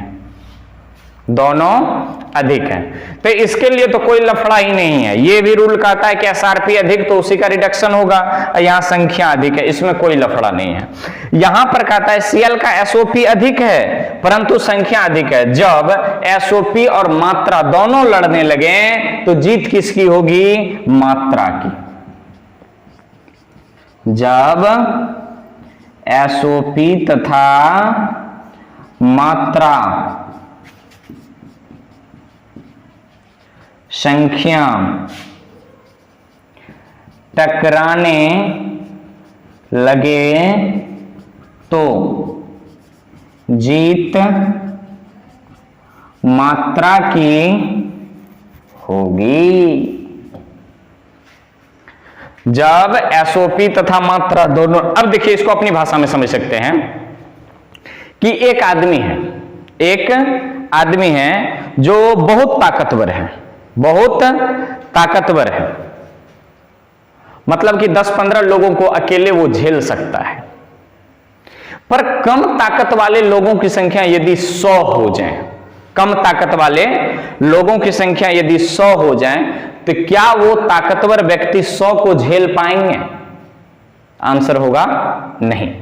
दोनों अधिक है। तो इसके लिए तो कोई लफड़ा ही नहीं है। ये भी रूल कहता है कि SRP अधिक तो उसी का रिडक्शन होगा, यहां संख्या अधिक है, इसमें कोई लफड़ा नहीं है। यहां पर कहता है Cl का SOP अधिक है परंतु संख्या अधिक है। जब SOP और मात्रा दोनों लड़ने लगे तो जीत किसकी होगी, मात्रा की। जब SOP तथा मात्रा संख्या टकराने लगे तो जीत मात्रा की होगी। जब SOP तथा मात्रा दोनों, अब देखिए इसको अपनी भाषा में समझ सकते हैं कि एक आदमी है जो बहुत ताकतवर है, बहुत ताकतवर है, मतलब कि 10-15 लोगों को अकेले वो झेल सकता है। पर कम ताकत वाले लोगों की संख्या यदि 100 हो जाए, कम ताकत वाले लोगों की संख्या यदि 100 हो जाए तो क्या वो ताकतवर व्यक्ति 100 को झेल पाएंगे? आंसर होगा नहीं।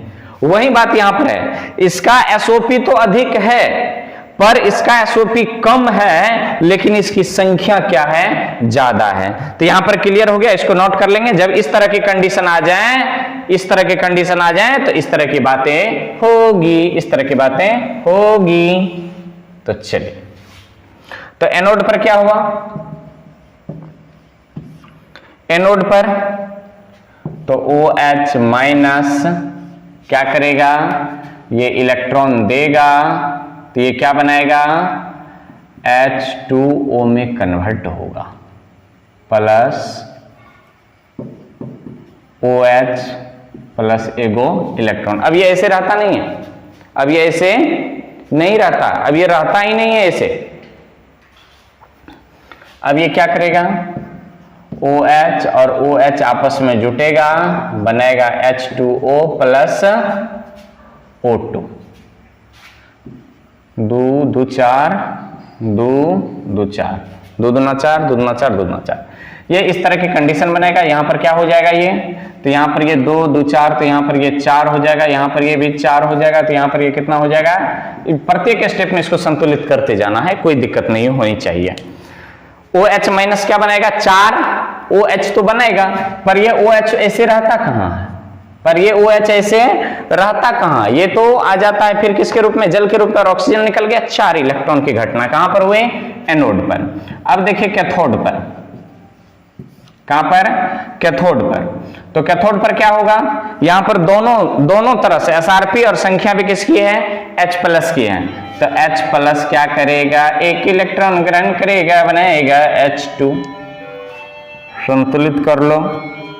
वही बात यहां पर है, इसका SOP तो अधिक है पर इसका SOP कम है लेकिन इसकी संख्या क्या है, ज्यादा है। तो यहां पर क्लियर हो गया, इसको नोट कर लेंगे। जब इस तरह की कंडीशन आ जाए, इस तरह की कंडीशन आ जाए तो इस तरह की बातें होगी, इस तरह की बातें होगी। तो चलिए, तो एनोड पर क्या हुआ, एनोड पर तो OH माइनस क्या करेगा, ये इलेक्ट्रॉन देगा तो ये क्या बनाएगा, H2O में कन्वर्ट होगा, प्लस OH प्लस एगो इलेक्ट्रॉन। अब ये ऐसे रहता नहीं है, अब ये ऐसे नहीं रहता, अब ये रहता ही नहीं है ऐसे। अब ये क्या करेगा, OH और OH आपस में जुटेगा, बनेगा H2O प्लस O2, 2 2 4 2 2 4 2 दूना 4 2 दूना 4 2 दूना 4, ये इस तरह की कंडीशन बनेगा। यहां पर क्या हो जाएगा, ये तो यहां पर ये 2 2 4 तो यहां पर ये 4 हो जाएगा, यहां पर ये भी 4 हो जाएगा, तो यहां पर ये कितना हो जाएगा। प्रत्येक स्टेप में इसको संतुलित करते जाना है, कोई दिक्कत नहीं होनी चाहिए। OH माइनस क्या बनाएगा, 4 OH तो बनेगा पर ये OH ऐसे रहता कहां है, पर ये OH ऐसे रहता कहां, ये तो आ जाता है फिर किसके रूप में, जल के रूप में, और ऑक्सीजन निकल गया। 4 इलेक्ट्रॉन की घटना कहां पर हुए, एनोड पर। अब देखिए कैथोड पर, कहां पर? कैथोड पर। तो कैथोड पर क्या होगा? यहां पर दोनों तरह से एसआरपी और संख्या भी किसकी है? H प्लस की है। तो H प्लस क्या करेगा? एक इलेक्ट्रॉन ग्रहण करेगा, बनाएगा H2, संतुलित कर लो,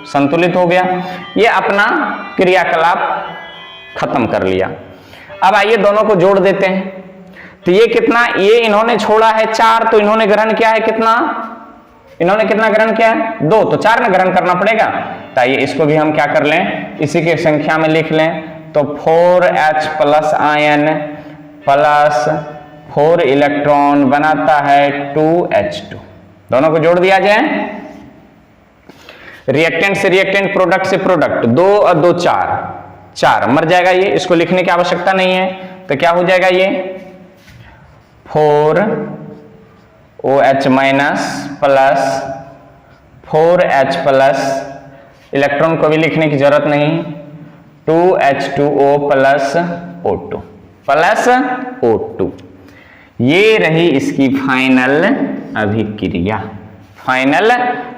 संतुलित हो गया। ये अपना क्रियाकलाप खत्म कर लिया। अब आइए दोनों को जोड़ देते हैं। तो ये कितना? ये इन्होंने छोड़ा है 4, तो इन्होंने ग्रहण किया है कितना? इन्होंने कितना ग्रहण किया है? 2, तो 4 में ग्रहण करना पड़ेगा। तो आइए इसको भी हम क्या कर लें, इसी के संख्या में लिख लें। तो 4H plus ion plus 4 electron बनाता है 2H2। दोनों को जोड़ दिया जाए, रिएक्टेंट से रिएक्टेंट, प्रोडक्ट से प्रोडक्ट, 2 और 2 4 मर जाएगा ये, इसको लिखने की आवश्यकता नहीं है। तो क्या हो जाएगा ये? 4OH minus plus 4H plus, electron को भी लिखने की जरूरत नहीं, 2H2O plus O2 plus O2। ये रही इसकी फाइनल अभिक्रिया, फाइनल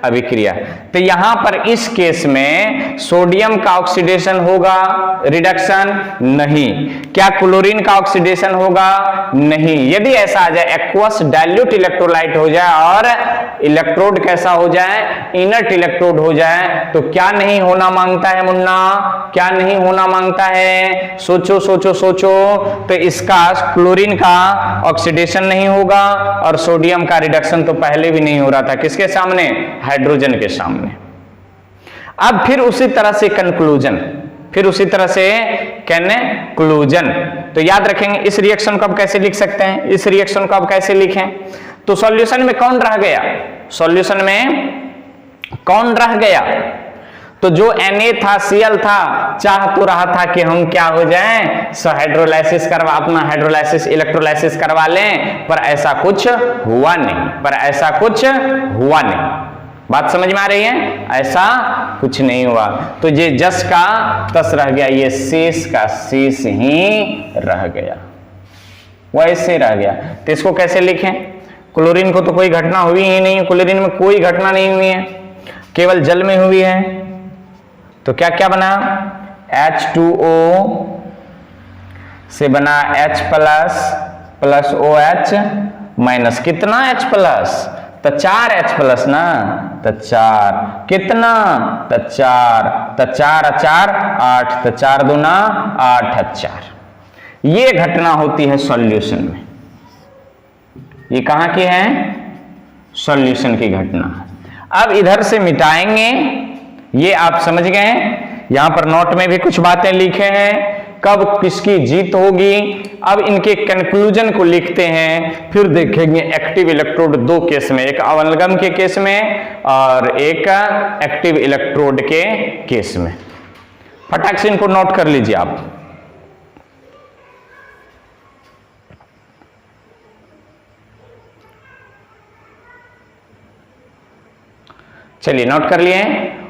अभिक्रिया। तो यहां पर इस केस में सोडियम का ऑक्सीडेशन होगा, रिडक्शन नहीं। क्या क्लोरीन का ऑक्सीडेशन होगा? नहीं। यदि ऐसा आ जाए, एक्वस डाइल्यूट इलेक्ट्रोलाइट हो जाए और इलेक्ट्रोड कैसा हो जाए? इनर्ट इलेक्ट्रोड हो जाए, तो क्या नहीं होना मांगता है मुन्ना? क्या नहीं होना मांगता है? सोचो सोचो सोचो। तो इसका क्लोरीन का ऑक्सीडेशन नहीं होगा और सोडियम का रिडक्शन तो पहले भी नहीं हो रहा था, किसके सामने? हाइड्रोजन के सामने। अब फिर उसी तरह से कंक्लूजन, फिर उसी तरह से कंक्लूजन। तो याद रखेंगे इस रिएक्शन को अब कैसे लिख सकते हैं, इस रिएक्शन को अब कैसे लिखें? तो सॉल्यूशन में कौन रह गया? सॉल्यूशन में कौन रह गया? तो जो Na था, Cl था, चाह तो रहा था कि हम क्या हो जाएं, हाइड्रोलाइसिस करवा, अपना हाइड्रोलाइसिस इलेक्ट्रोलाइसिस करवा लें, पर ऐसा कुछ हुआ नहीं, पर ऐसा कुछ हुआ नहीं। बात समझ में आ रही है? ऐसा कुछ नहीं हुआ। तो ये जस का तस रह गया, ये शेष का शेष ही रह गया, वैसे रह गया। तो इसको कैसे लिखें? क्लोरीन को तो कोई घटना हुई ही नहीं, क्लोरीन में कोई घटना नहीं हुई है, केवल जल में हुई है। तो क्या क्या बना? H2O से बना H plus plus OH minus, कितना H प्लस? तो 4H प्लस ना, तो 4 कितना? तो 4, तो 4 4 8, तो 4 दूना 8 4। ये घटना होती है सॉल्यूशन में। ये कहां की है? सॉल्यूशन की घटना। अब इधर से मिटाएंगे, ये आप समझ गए। यहां पर नोट में भी कुछ बातें लिखे हैं, कब किसकी जीत होगी। अब इनके कंक्लूजन को लिखते हैं, फिर देखेंगे एक्टिव इलेक्ट्रोड 2 केस में, एक अवलगम के केस में और एक एक्टिव इलेक्ट्रोड के केस में। फटाक से इनको नोट कर लीजिए आप। चलिए नोट कर लिए,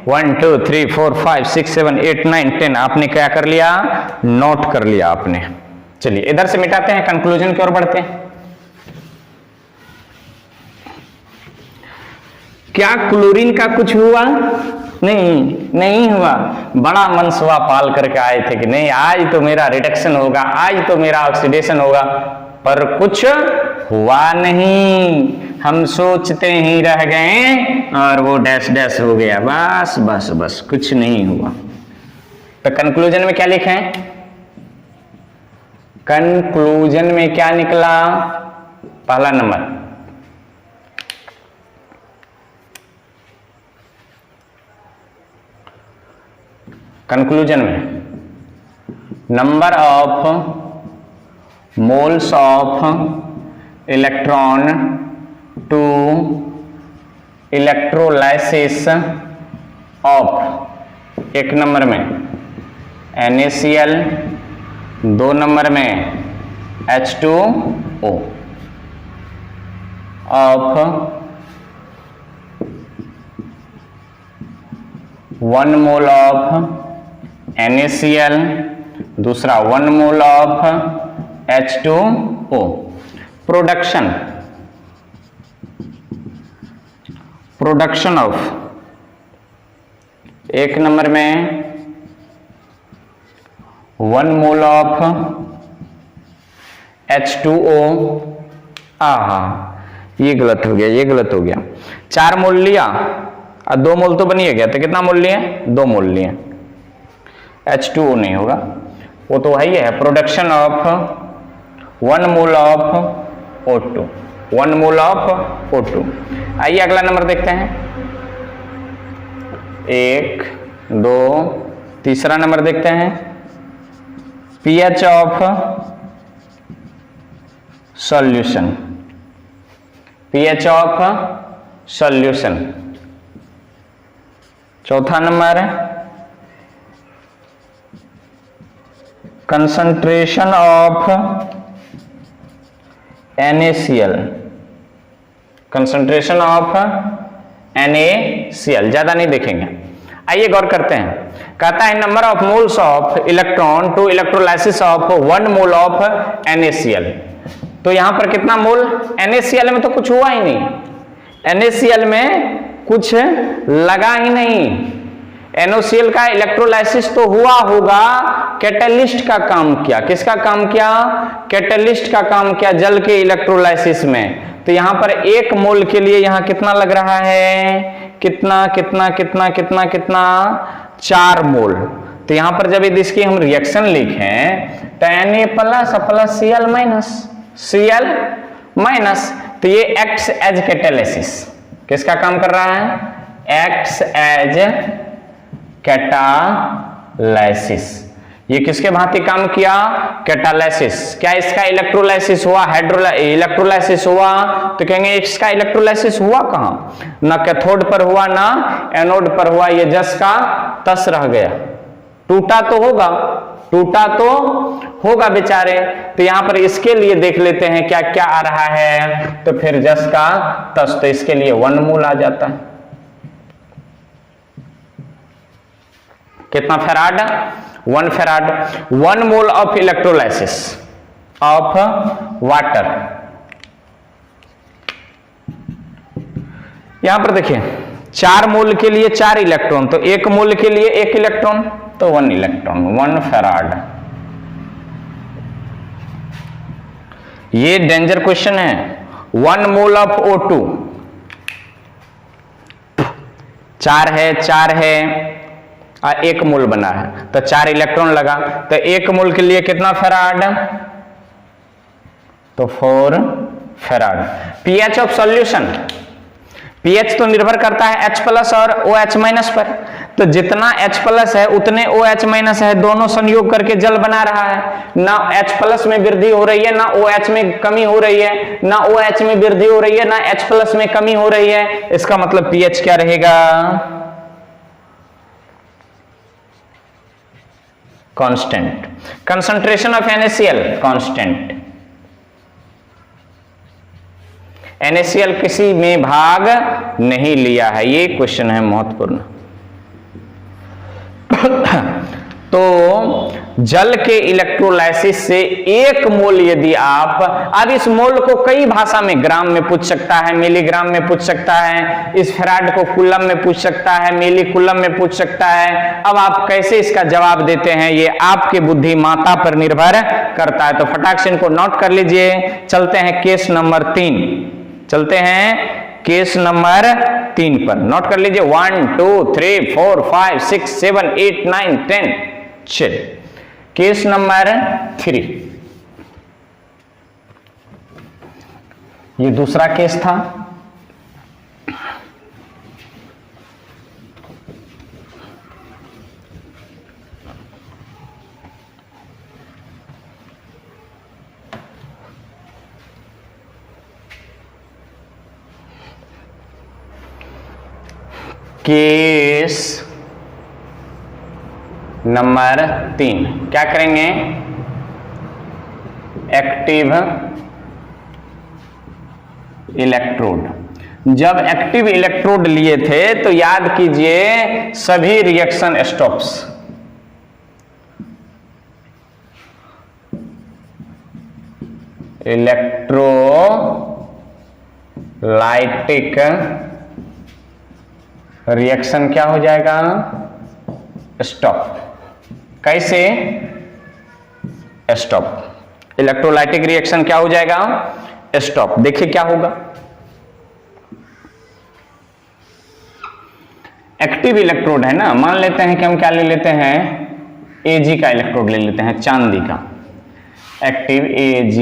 1 2 3 4 5 6 7 8 9 10 आपने क्या कर लिया? नोट कर लिया आपने। चलिए इधर से मिटाते हैं, कंक्लूजन की ओर बढ़ते हैं। क्या क्लोरीन का कुछ हुआ? नहीं हुआ। बड़ा मनसुआ पाल करके आए थे कि नहीं आज तो मेरा रिडक्शन होगा, आज तो मेरा ऑक्सीडेशन होगा, पर कुछ हुआ नहीं। हम सोचते ही रह गए और वो डैश डैश हो गया, बस बस बस, कुछ नहीं हुआ। तो कंक्लूजन में क्या लिखें? कंक्लूजन में क्या निकला? पहला नंबर, कंक्लूजन में number of moles of electron to electrolysis of, 1 number में NaCl, 2 नंबर में H2O of 1 mole of NaCl, दूसरा 1 mole of H2O। Production of एक नंबर में 1 मोल ऑफ H2O। ये गलत हो गया, ये गलत हो गया। 4 मोल लिया और 2 मोल तो बनी गया, तो कितना मोल लिए? 2 मोल लिए। H2O नहीं होगा, वो तो है ही है। Production of 1 mole of O2, 1 mole of O2। आइए अगला नंबर देखते हैं। 1 2 तीसरा नंबर देखते हैं। pH of solution, pH of solution. चौथा number concentration of NaCl, concentration of NaCl। ज्यादा नहीं देखेंगे। आइए गौर करते हैं। कहता है number of moles of electron to electrolysis of 1 mole of NaCl। तो यहां पर कितना मोल? NaCl में तो कुछ हुआ ही नहीं, NaCl में कुछ लगा ही नहीं। NaCl का इलेक्ट्रोलाइसिस तो हुआ होगा, कैटलिस्ट का काम किया। किसका काम किया? कैटलिस्ट का काम किया जल के इलेक्ट्रोलाइसिस में। तो यहां पर 1 मोल के लिए यहां कितना लग रहा है? कितना कितना कितना कितना कितना? 4 मोल। तो यहां पर जब इसकी हम रिएक्शन लिखें तो Na plus Cl minus, Cl minus, तो ये एक्ट्स एज कैटालिसिस। किसका काम कर रहा है? Acts as catalysis. ये किसके भांति काम किया? कैटालाइसिस। क्या इसका इलेक्ट्रोलाइसिस हुआ? इलेक्ट्रोलाइसिस हुआ, तो कहेंगे इसका इलेक्ट्रोलाइसिस हुआ कहां? ना कैथोड पर हुआ ना एनोड पर हुआ, ये जस का तस रह गया। टूटा तो होगा, टूटा तो होगा बेचारे। तो यहां पर इसके लिए देख लेते हैं क्या क्या आ रहा है। तो फिर जस का तस, तो इसके लिए 1 मोल आ जाता है। कितना farad? 1 farad. 1 mole of electrolysis of water. यहां पर देखिए 4 मोल के लिए 4 इलेक्ट्रॉन, तो 1 मोल के लिए 1 इलेक्ट्रॉन, तो 1 इलेक्ट्रॉन, 1 फेराड। ये डेंजर क्वेश्चन है। 1 मोल ऑफ O2, 4 है 4 है और 1 मोल बना है, तो 4 इलेक्ट्रॉन लगा। तो 1 मोल के लिए कितना फेराड? तो 4 farad. pH of solution, pH तो निर्भर करता है H प्लस और OH माइनस पर। तो जितना H प्लस है उतने OH माइनस है, दोनों संयोग करके जल बना रहा है। ना H प्लस में वृद्धि हो रही है ना OH में कमी हो रही है, ना OH में वृद्धि हो रही है ना H प्लस में कमी हो रही है। इसका मतलब pH क्या रहेगा? Constant. Concentration of NaCl constant. NaCl किसी में भाग नहीं लिया है, ये क्वेश्चन है महत्वपूर्ण। तो जल के इलेक्ट्रोलाइसिस से 1 मोल यदि आप, अब इस मोल को कई भाषा में, ग्राम में पूछ सकता है, मिलीग्राम में पूछ सकता है, इस फेराड को कुलम में पूछ सकता है, मिली कुलम में पूछ सकता है। अब आप कैसे इसका जवाब देते हैं ये आपके बुद्धिमत्ता पर निर्भर करता है। तो फटाक से इनको नोट कर लीजिए। चलते हैं केस नंबर 3, चलते हैं केस नंबर 3 पर। नोट कर लीजिए 1 2 3 4 5 6 7 8 9 10। चलिए केस नंबर 3, ये दूसरा केस था। केस नंबर 3 क्या करेंगे? Active electrode. जब एक्टिव इलेक्ट्रोड लिए थे तो याद कीजिए सभी रिएक्शन स्टॉप्स। इलेक्ट्रोलाइटिक रिएक्शन क्या हो जाएगा? स्टॉप। कैसे? स्टॉप। इलेक्ट्रोलाइटिक रिएक्शन क्या हो जाएगा? स्टॉप। देखिए क्या होगा, एक्टिव इलेक्ट्रोड है ना, मान लेते हैं कि हम क्या ले लेते हैं, Ag का इलेक्ट्रोड ले लेते हैं, चांदी का। Active Ag,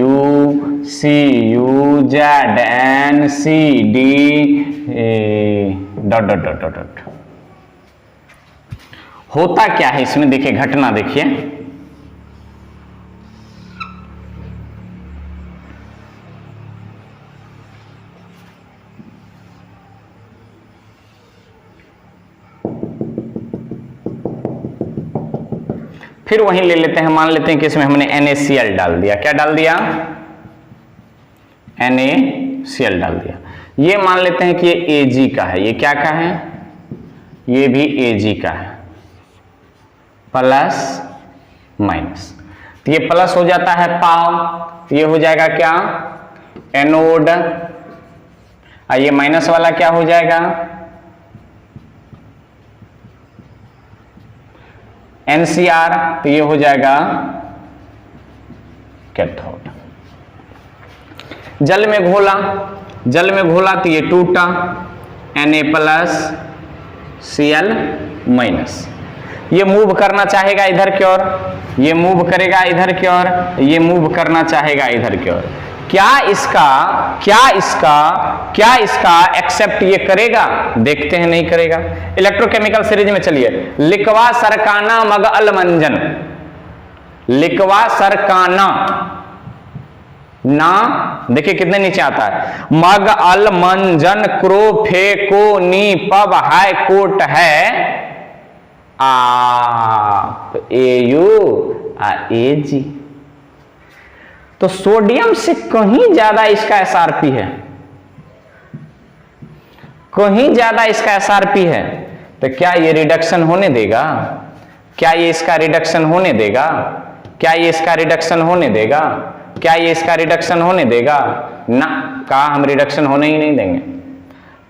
Au, Cu, Zn, Cd dot dot dot dot dot. होता क्या है इसमें, देखिए घटना देखिए, फिर वहीं ले लेते हैं, मान लेते हैं कि इसमें हमने NaCl डाल दिया। क्या डाल दिया? NaCl डाल दिया। ये मान लेते हैं कि ये Ag का है, ये क्या का है, ये भी Ag का है, प्लस माइनस। तो ये प्लस हो जाता है पाव, तो ये हो जाएगा क्या, एनोड। और ये माइनस वाला क्या हो जाएगा, NCr, तो ये हो जाएगा कैथोड। जल में घोला, जल में घोला तो ये टूटा, Na प्लस Cl माइनस। ये मूव करना चाहेगा इधर की ओर, ये मूव करेगा इधर की ओर, ये मूव करना चाहेगा इधर की ओर। क्या इसका एक्सेप्ट ये करेगा? देखते हैं, नहीं करेगा। इलेक्ट्रोकेमिकल सीरीज में चलिए, लिक्वा सरकाना मग अल मंजन, लिक्वा सरकाना ना, देखिए कितने नीचे आता है, मग अल मंजन क्रो फेको नी पब हाई कोर्ट है आप Au Ag। तो सोडियम से कहीं ज्यादा इसका SRP है, कहीं ज्यादा इसका SRP है। तो क्या ये रिडक्शन होने देगा? क्या ये इसका रिडक्शन होने देगा? क्या ये इसका रिडक्शन होने देगा? क्या ये इसका रिडक्शन होने देगा? ना, कहा हम रिडक्शन होने ही नहीं देंगे,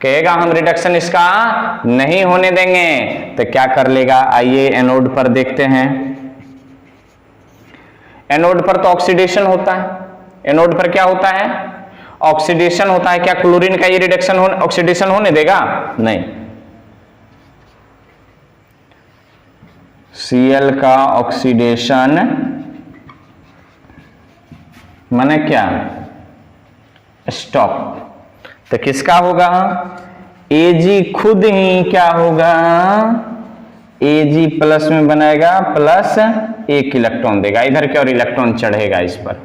कहेगा हम रिडक्शन इसका नहीं होने देंगे। तो क्या कर लेगा, आइए एनोड पर देखते हैं। एनोड पर तो ऑक्सीडेशन होता है, एनोड पर क्या होता है, ऑक्सीडेशन होता है। क्या क्लोरीन का ये रिडक्शन ऑक्सीडेशन होने देगा? नहीं। Cl का ऑक्सीडेशन माने क्या, स्टॉप। तो किसका होगा, Ag खुद ही क्या होगा, Ag प्लस में बनाएगा, प्लस एक इलेक्ट्रॉन देगा, इधर के और इलेक्ट्रॉन चढ़ेगा इस पर,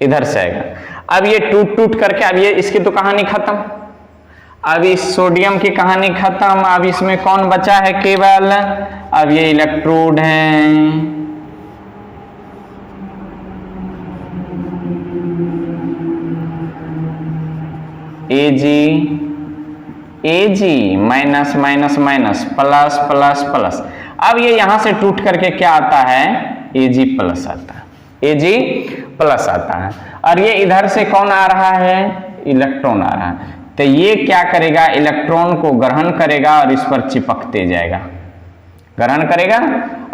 इधर से आएगा। अब ये टूट टूट करके, अब ये इसकी तो कहानी खत्म, अब इस सोडियम की कहानी खत्म। अब इसमें कौन बचा है केवल, अब ये इलेक्ट्रोड हैं, Ag minus minus minus, plus plus plus. अब ये यहां से टूट करके क्या आता है, Ag प्लस आता है, Ag प्लस आता है। और ये इधर से कौन आ रहा है, इलेक्ट्रॉन आ रहा है। तो ये क्या करेगा, इलेक्ट्रॉन को ग्रहण करेगा और इस पर चिपकते जाएगा, ग्रहण करेगा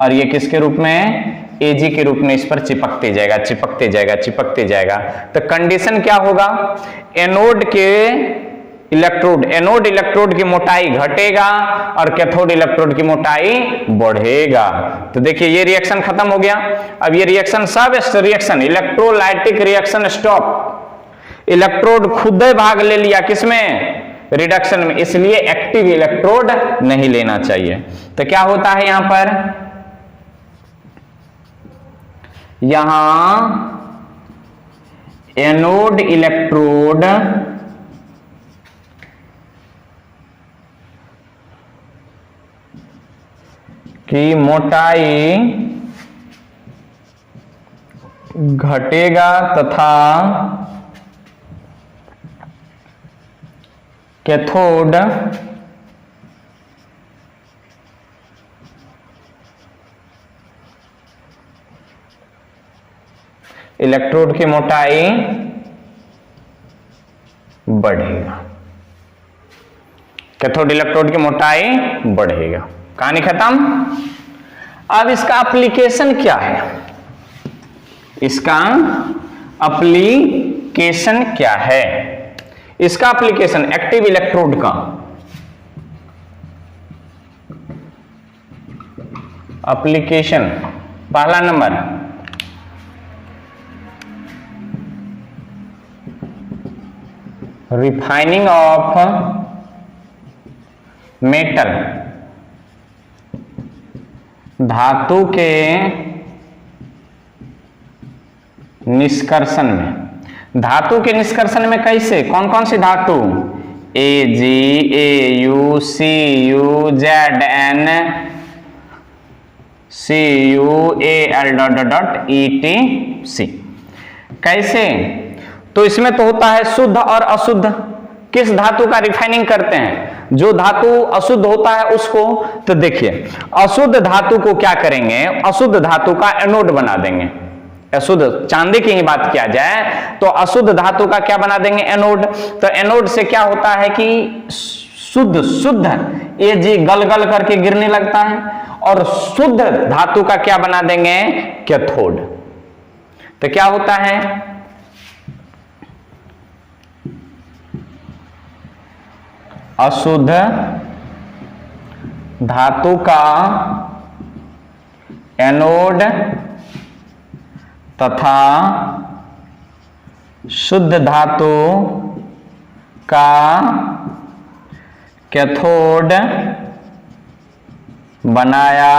और ये किसके रूप में, Ag के रूप में इस पर चिपकते जाएगा, चिपकते जाएगा, चिपकते जाएगा। तो कंडीशन क्या होगा, एनोड के इलेक्ट्रोड, एनोड इलेक्ट्रोड की मोटाई घटेगा और कैथोड इलेक्ट्रोड की मोटाई बढ़ेगा। तो देखिए ये रिएक्शन खत्म हो गया। अब ये रिएक्शन, सब reaction, electrolytic reaction stop. Electrode खुद ही भाग ले लिया किसमें, रिडक्शन में, इसलिए एक्टिव इलेक्ट्रोड नहीं लेना चाहिए। तो क्या होता है यहां पर, यहां एनोड इलेक्ट्रोड की मोटाई घटेगा तथा कैथोड इलेक्ट्रोड की मोटाई बढ़ेगा। कैथोड इलेक्ट्रोड की मोटाई बढ़ेगा। कहानी खत्म। अब इसका एप्लीकेशन क्या है, इसका एप्लीकेशन क्या है? इसका एप्लीकेशन एक्टिव इलेक्ट्रोड का एप्लीकेशन, पहला नंबर रिफाइनिंग ऑफ मेटल, धातु के निष्कर्षण में। धातु के निष्कर्षण में कैसे, कौन कौन सी धातु? Ag, Au, Cu, Zn, Cu, Al ... etc. कैसे? तो इसमें तो होता है शुद्ध और अशुद्ध। किस धातु का रिफाइनिंग करते हैं? जो धातु अशुद्ध होता है उसको। तो देखिए, अशुद्ध धातु को क्या करेंगे, अशुद्ध धातु का एनोड बना देंगे। अशुद्ध चांदी की ही बात किया जाए तो अशुद्ध धातु का क्या बना देंगे, एनोड। तो एनोड से क्या होता है कि शुद्ध Ag गल गल करके गिरने लगता है, और शुद्ध धातु का क्या बना देंगे, कैथोड। तो क्या होता है, अशुद्ध धातु का एनोड तथा शुद्ध धातु का कैथोड बनाया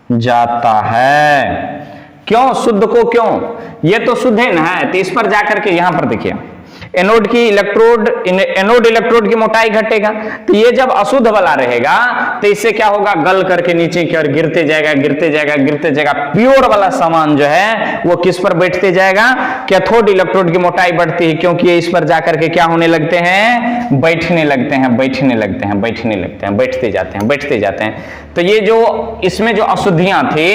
जाता है। क्यों शुद्ध को, क्यों? ये तो शुद्ध है ना, तो इस पर जाकर के यहां पर देखिए, एनोड इलेक्ट्रोड की मोटाई घटेगा। तो ये जब अशुद्ध वाला रहेगा तो इससे क्या होगा, गल करके नीचे की ओर गिरते जाएगा। प्योर वाला सामान जो है वो किस पर बैठते जाएगा, कैथोड इलेक्ट्रोड की मोटाई बढ़ती है, क्योंकि ये इस पर जाकर के क्या होने लगते हैं, बैठने लगते हैं, बैठते जाते हैं। तो ये जो इसमें जो अशुद्धियां थी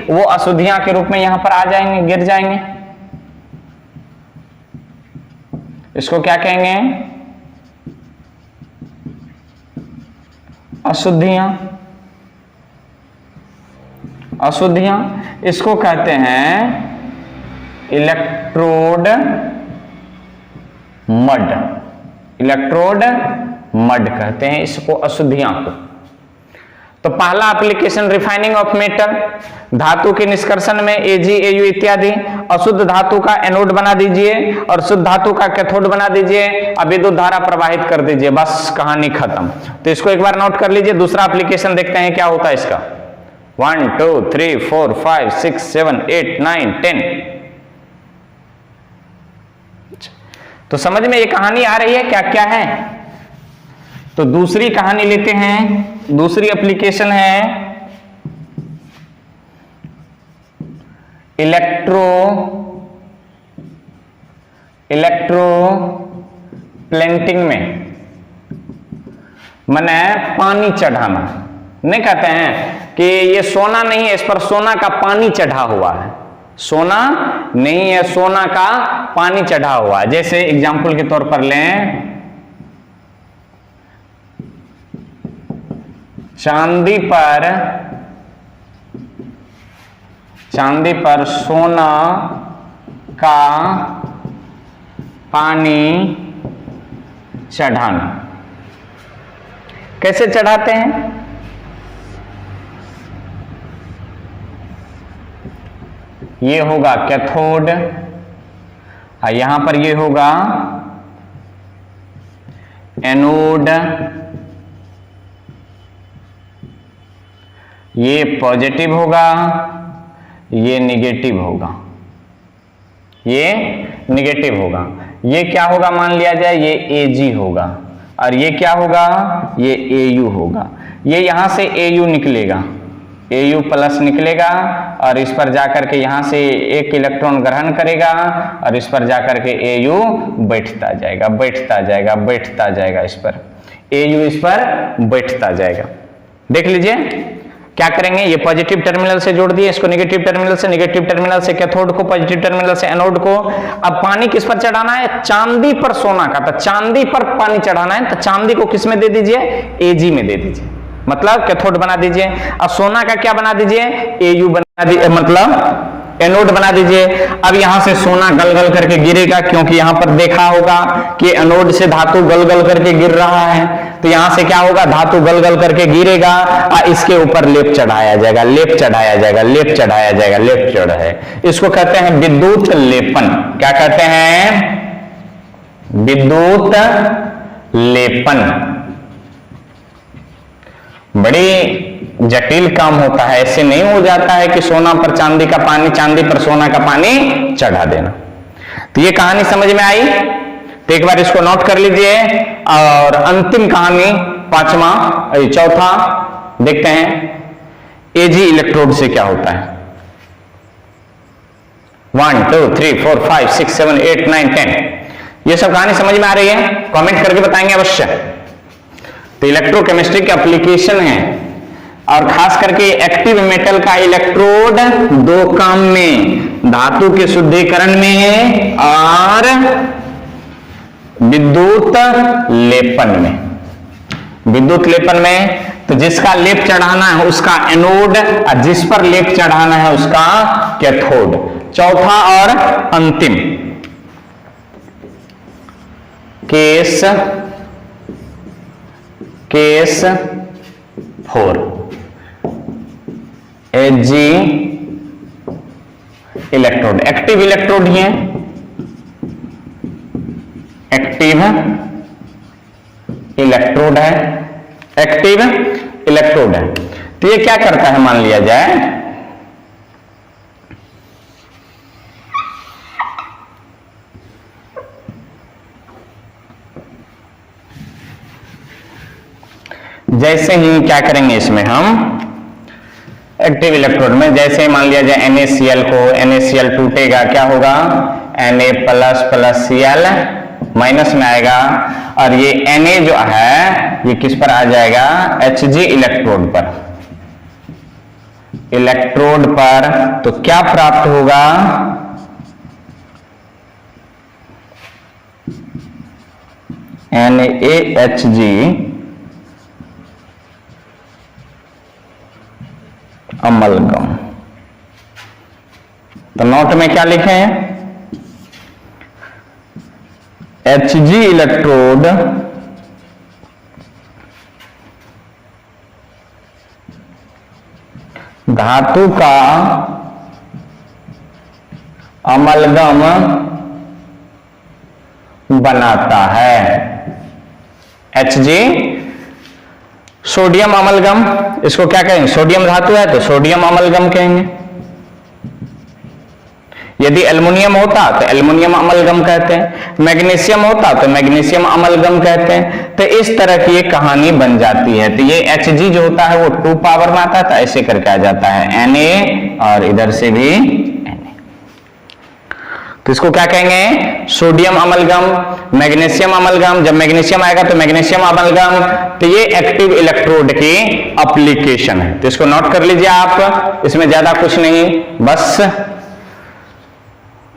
वो अशुद्धियां के रूप में यहां पर आ जाएंगे, गिर जाएंगे। इसको क्या कहेंगे, अशुद्धियां। इसको कहते हैं इलेक्ट्रोड मड कहते हैं इसको, अशुद्धियां को। तो पहला एप्लीकेशन रिफाइनिंग ऑफ मेटल, धातु के निष्कर्षण में Ag, Au इत्यादि। अशुद्ध धातु का एनोड बना दीजिए और शुद्ध धातु का कैथोड बना दीजिए, अब विद्युत धारा प्रवाहित कर दीजिए, बस कहानी खत्म। तो इसको एक बार नोट कर लीजिए। दूसरा एप्लीकेशन देखते हैं क्या होता है इसका। 1 2 3 4 5 6 7 8 9 10। तो समझ में ये कहानी आ रही है क्या क्या है। तो दूसरी कहानी लेते हैं, दूसरी एप्लीकेशन है इलेक्ट्रो प्लेंटिंग में, माने पानी चढ़ाना। नहीं कहते हैं कि ये सोना नहीं है, इस पर सोना का पानी चढ़ा हुआ है, सोना नहीं है, सोना का पानी चढ़ा हुआ है। जैसे एग्जाम्पल के तौर पर लें, चांदी पर सोना का पानी चढ़ाना। कैसे चढ़ाते हैं, ये होगा कैथोड और यहां पर ये होगा एनोड। ये पॉजिटिव होगा, ये निगेटिव होगा, ये निगेटिव होगा। ये क्या होगा, मान लिया जाए ये Ag होगा और ये क्या होगा, ये Au होगा। ये यहां से Au निकलेगा, Au प्लस निकलेगा और इस पर जाकर के यहां से एक इलेक्ट्रॉन ग्रहण करेगा और इस पर जाकर के Au बैठता जाएगा, इस पर Au इस पर बैठता जाएगा। देख लीजिए, क्या करेंगे, ये पॉजिटिव टर्मिनल से जोड़ दिए, इसको नेगेटिव टर्मिनल से, नेगेटिव टर्मिनल से कैथोड को, पॉजिटिव टर्मिनल से एनोड को। अब पानी किस पर चढ़ाना है, चांदी पर सोना का, तो चांदी पर पानी चढ़ाना है, तो चांदी को किस में दे दीजिए, Ag में दे दीजिए, मतलब कैथोड बना दीजिए। अब सोना का क्या बना दीजिए, Au बना दीजिए, मतलब एनोड बना दीजिए। अब यहां से सोना गल गल करके गिरेगा, क्योंकि यहां पर देखा होगा कि एनोड से धातु गल गल करके गिर रहा है, तो यहां से क्या होगा, धातु गल गल करके गिरेगा और इसके ऊपर लेप चढ़ाया जाएगा, लेप चढ़ाया जाएगा, लेप चढ़ाया जाएगा, लेप चढ़ाए, इसको कहते हैं विद्युत लेपन। क्या कहते हैं, विद्युत लेपन। बड़ी जटिल काम होता है, ऐसे नहीं हो जाता है कि सोना पर चांदी का पानी, चांदी पर सोना का पानी चढ़ा देना। तो ये कहानी समझ में आई, तो एक बार इसको नोट कर लीजिए। और अंतिम कहानी, चौथा देखते हैं, Ag इलेक्ट्रोड से क्या होता है। 1 2 3 4 5 6 7 8 9 10, ये सब कहानी समझ में आ रही है, कमेंट करके बताएंगे अवश्य। तो इलेक्ट्रोकेमिस्ट्री के एप्लीकेशन है, और खास करके एक्टिव मेटल का इलेक्ट्रोड दो काम में, धातु के शुद्धिकरण में और विद्युत लेपन में। विद्युत लेपन में तो जिसका लेप चढ़ाना है उसका एनोड, और जिस पर लेप चढ़ाना है उसका कैथोड। चौथा और अंतिम case 4, Ag electrode, active electrode ही है, एक्टिव इलेक्ट्रोड है, एक्टिव इलेक्ट्रोड है। तो ये क्या करता है, मान लिया जाए जैसे ही क्या करेंगे, इसमें हम एक्टिव इलेक्ट्रोड में जैसे ही मान लिया जाए NaCl को, NaCl टूटेगा, क्या होगा, Na plus plus Cl minus में आएगा, और ये Na जो है ये किस पर आ जाएगा, Hg इलेक्ट्रोड पर, इलेक्ट्रोड पर। तो क्या प्राप्त होगा, NaHg अमलगम। तो नोट में क्या लिखे हैं, Hg इलेक्ट्रोड धातु का अमलगम बनाता है। Hg सोडियम अमलगम, इसको क्या कहेंगे, सोडियम धातु है तो सोडियम अमलगम कहेंगे। यदि एल्युमिनियम होता तो एल्युमिनियम अमलगम कहते हैं, मैग्नीशियम होता तो मैग्नीशियम अमलगम कहते हैं। तो इस तरह की एक कहानी बन जाती है। तो ये Hg जो होता है वो 2 पावर में आता है, तो ऐसे करके आ जाता है Na, और इधर से भी Na। तो इसको क्या कहेंगे, सोडियम अमलगम, मैग्नीशियम अमलगम। जब मैग्नीशियम आएगा तो मैग्नीशियम अमलगम। तो ये एक्टिव इलेक्ट्रोड की एप्लीकेशन है। तो इसको नोट कर लीजिए आप, इसमें ज्यादा कुछ नहीं, बस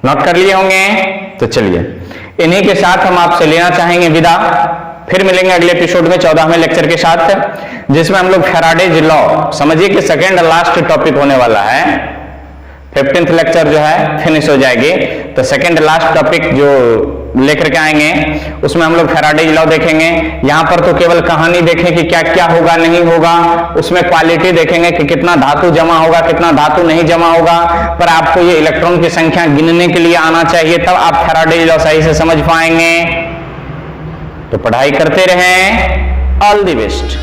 नोट कर लिए होंगे। तो चलिए इन्हीं के साथ हम आपसे लेना चाहेंगे विदा। फिर मिलेंगे अगले एपिसोड में 14वें लेक्चर के साथ, जिसमें हम लोग फैराडेज लॉ, समझिए कि सेकेंड लास्ट टॉपिक होने वाला है। 15th लेक्चर जो है फिनिश हो जाएगी, तो सेकेंड लास्ट टॉपिक जो लेकर के आएंगे उसमें हम लोग फैराडेज लॉ देखेंगे। यहां पर तो केवल कहानी देखें कि क्या क्या होगा नहीं होगा, उसमें क्वालिटी देखेंगे कि कितना धातु जमा होगा कितना धातु नहीं जमा होगा। पर आपको ये इलेक्ट्रॉन की संख्या गिनने के लिए आना चाहिए, तब आप फैराडेज लॉ सही से समझ पाएंगे। तो पढ़ाई करते रहें। All the best.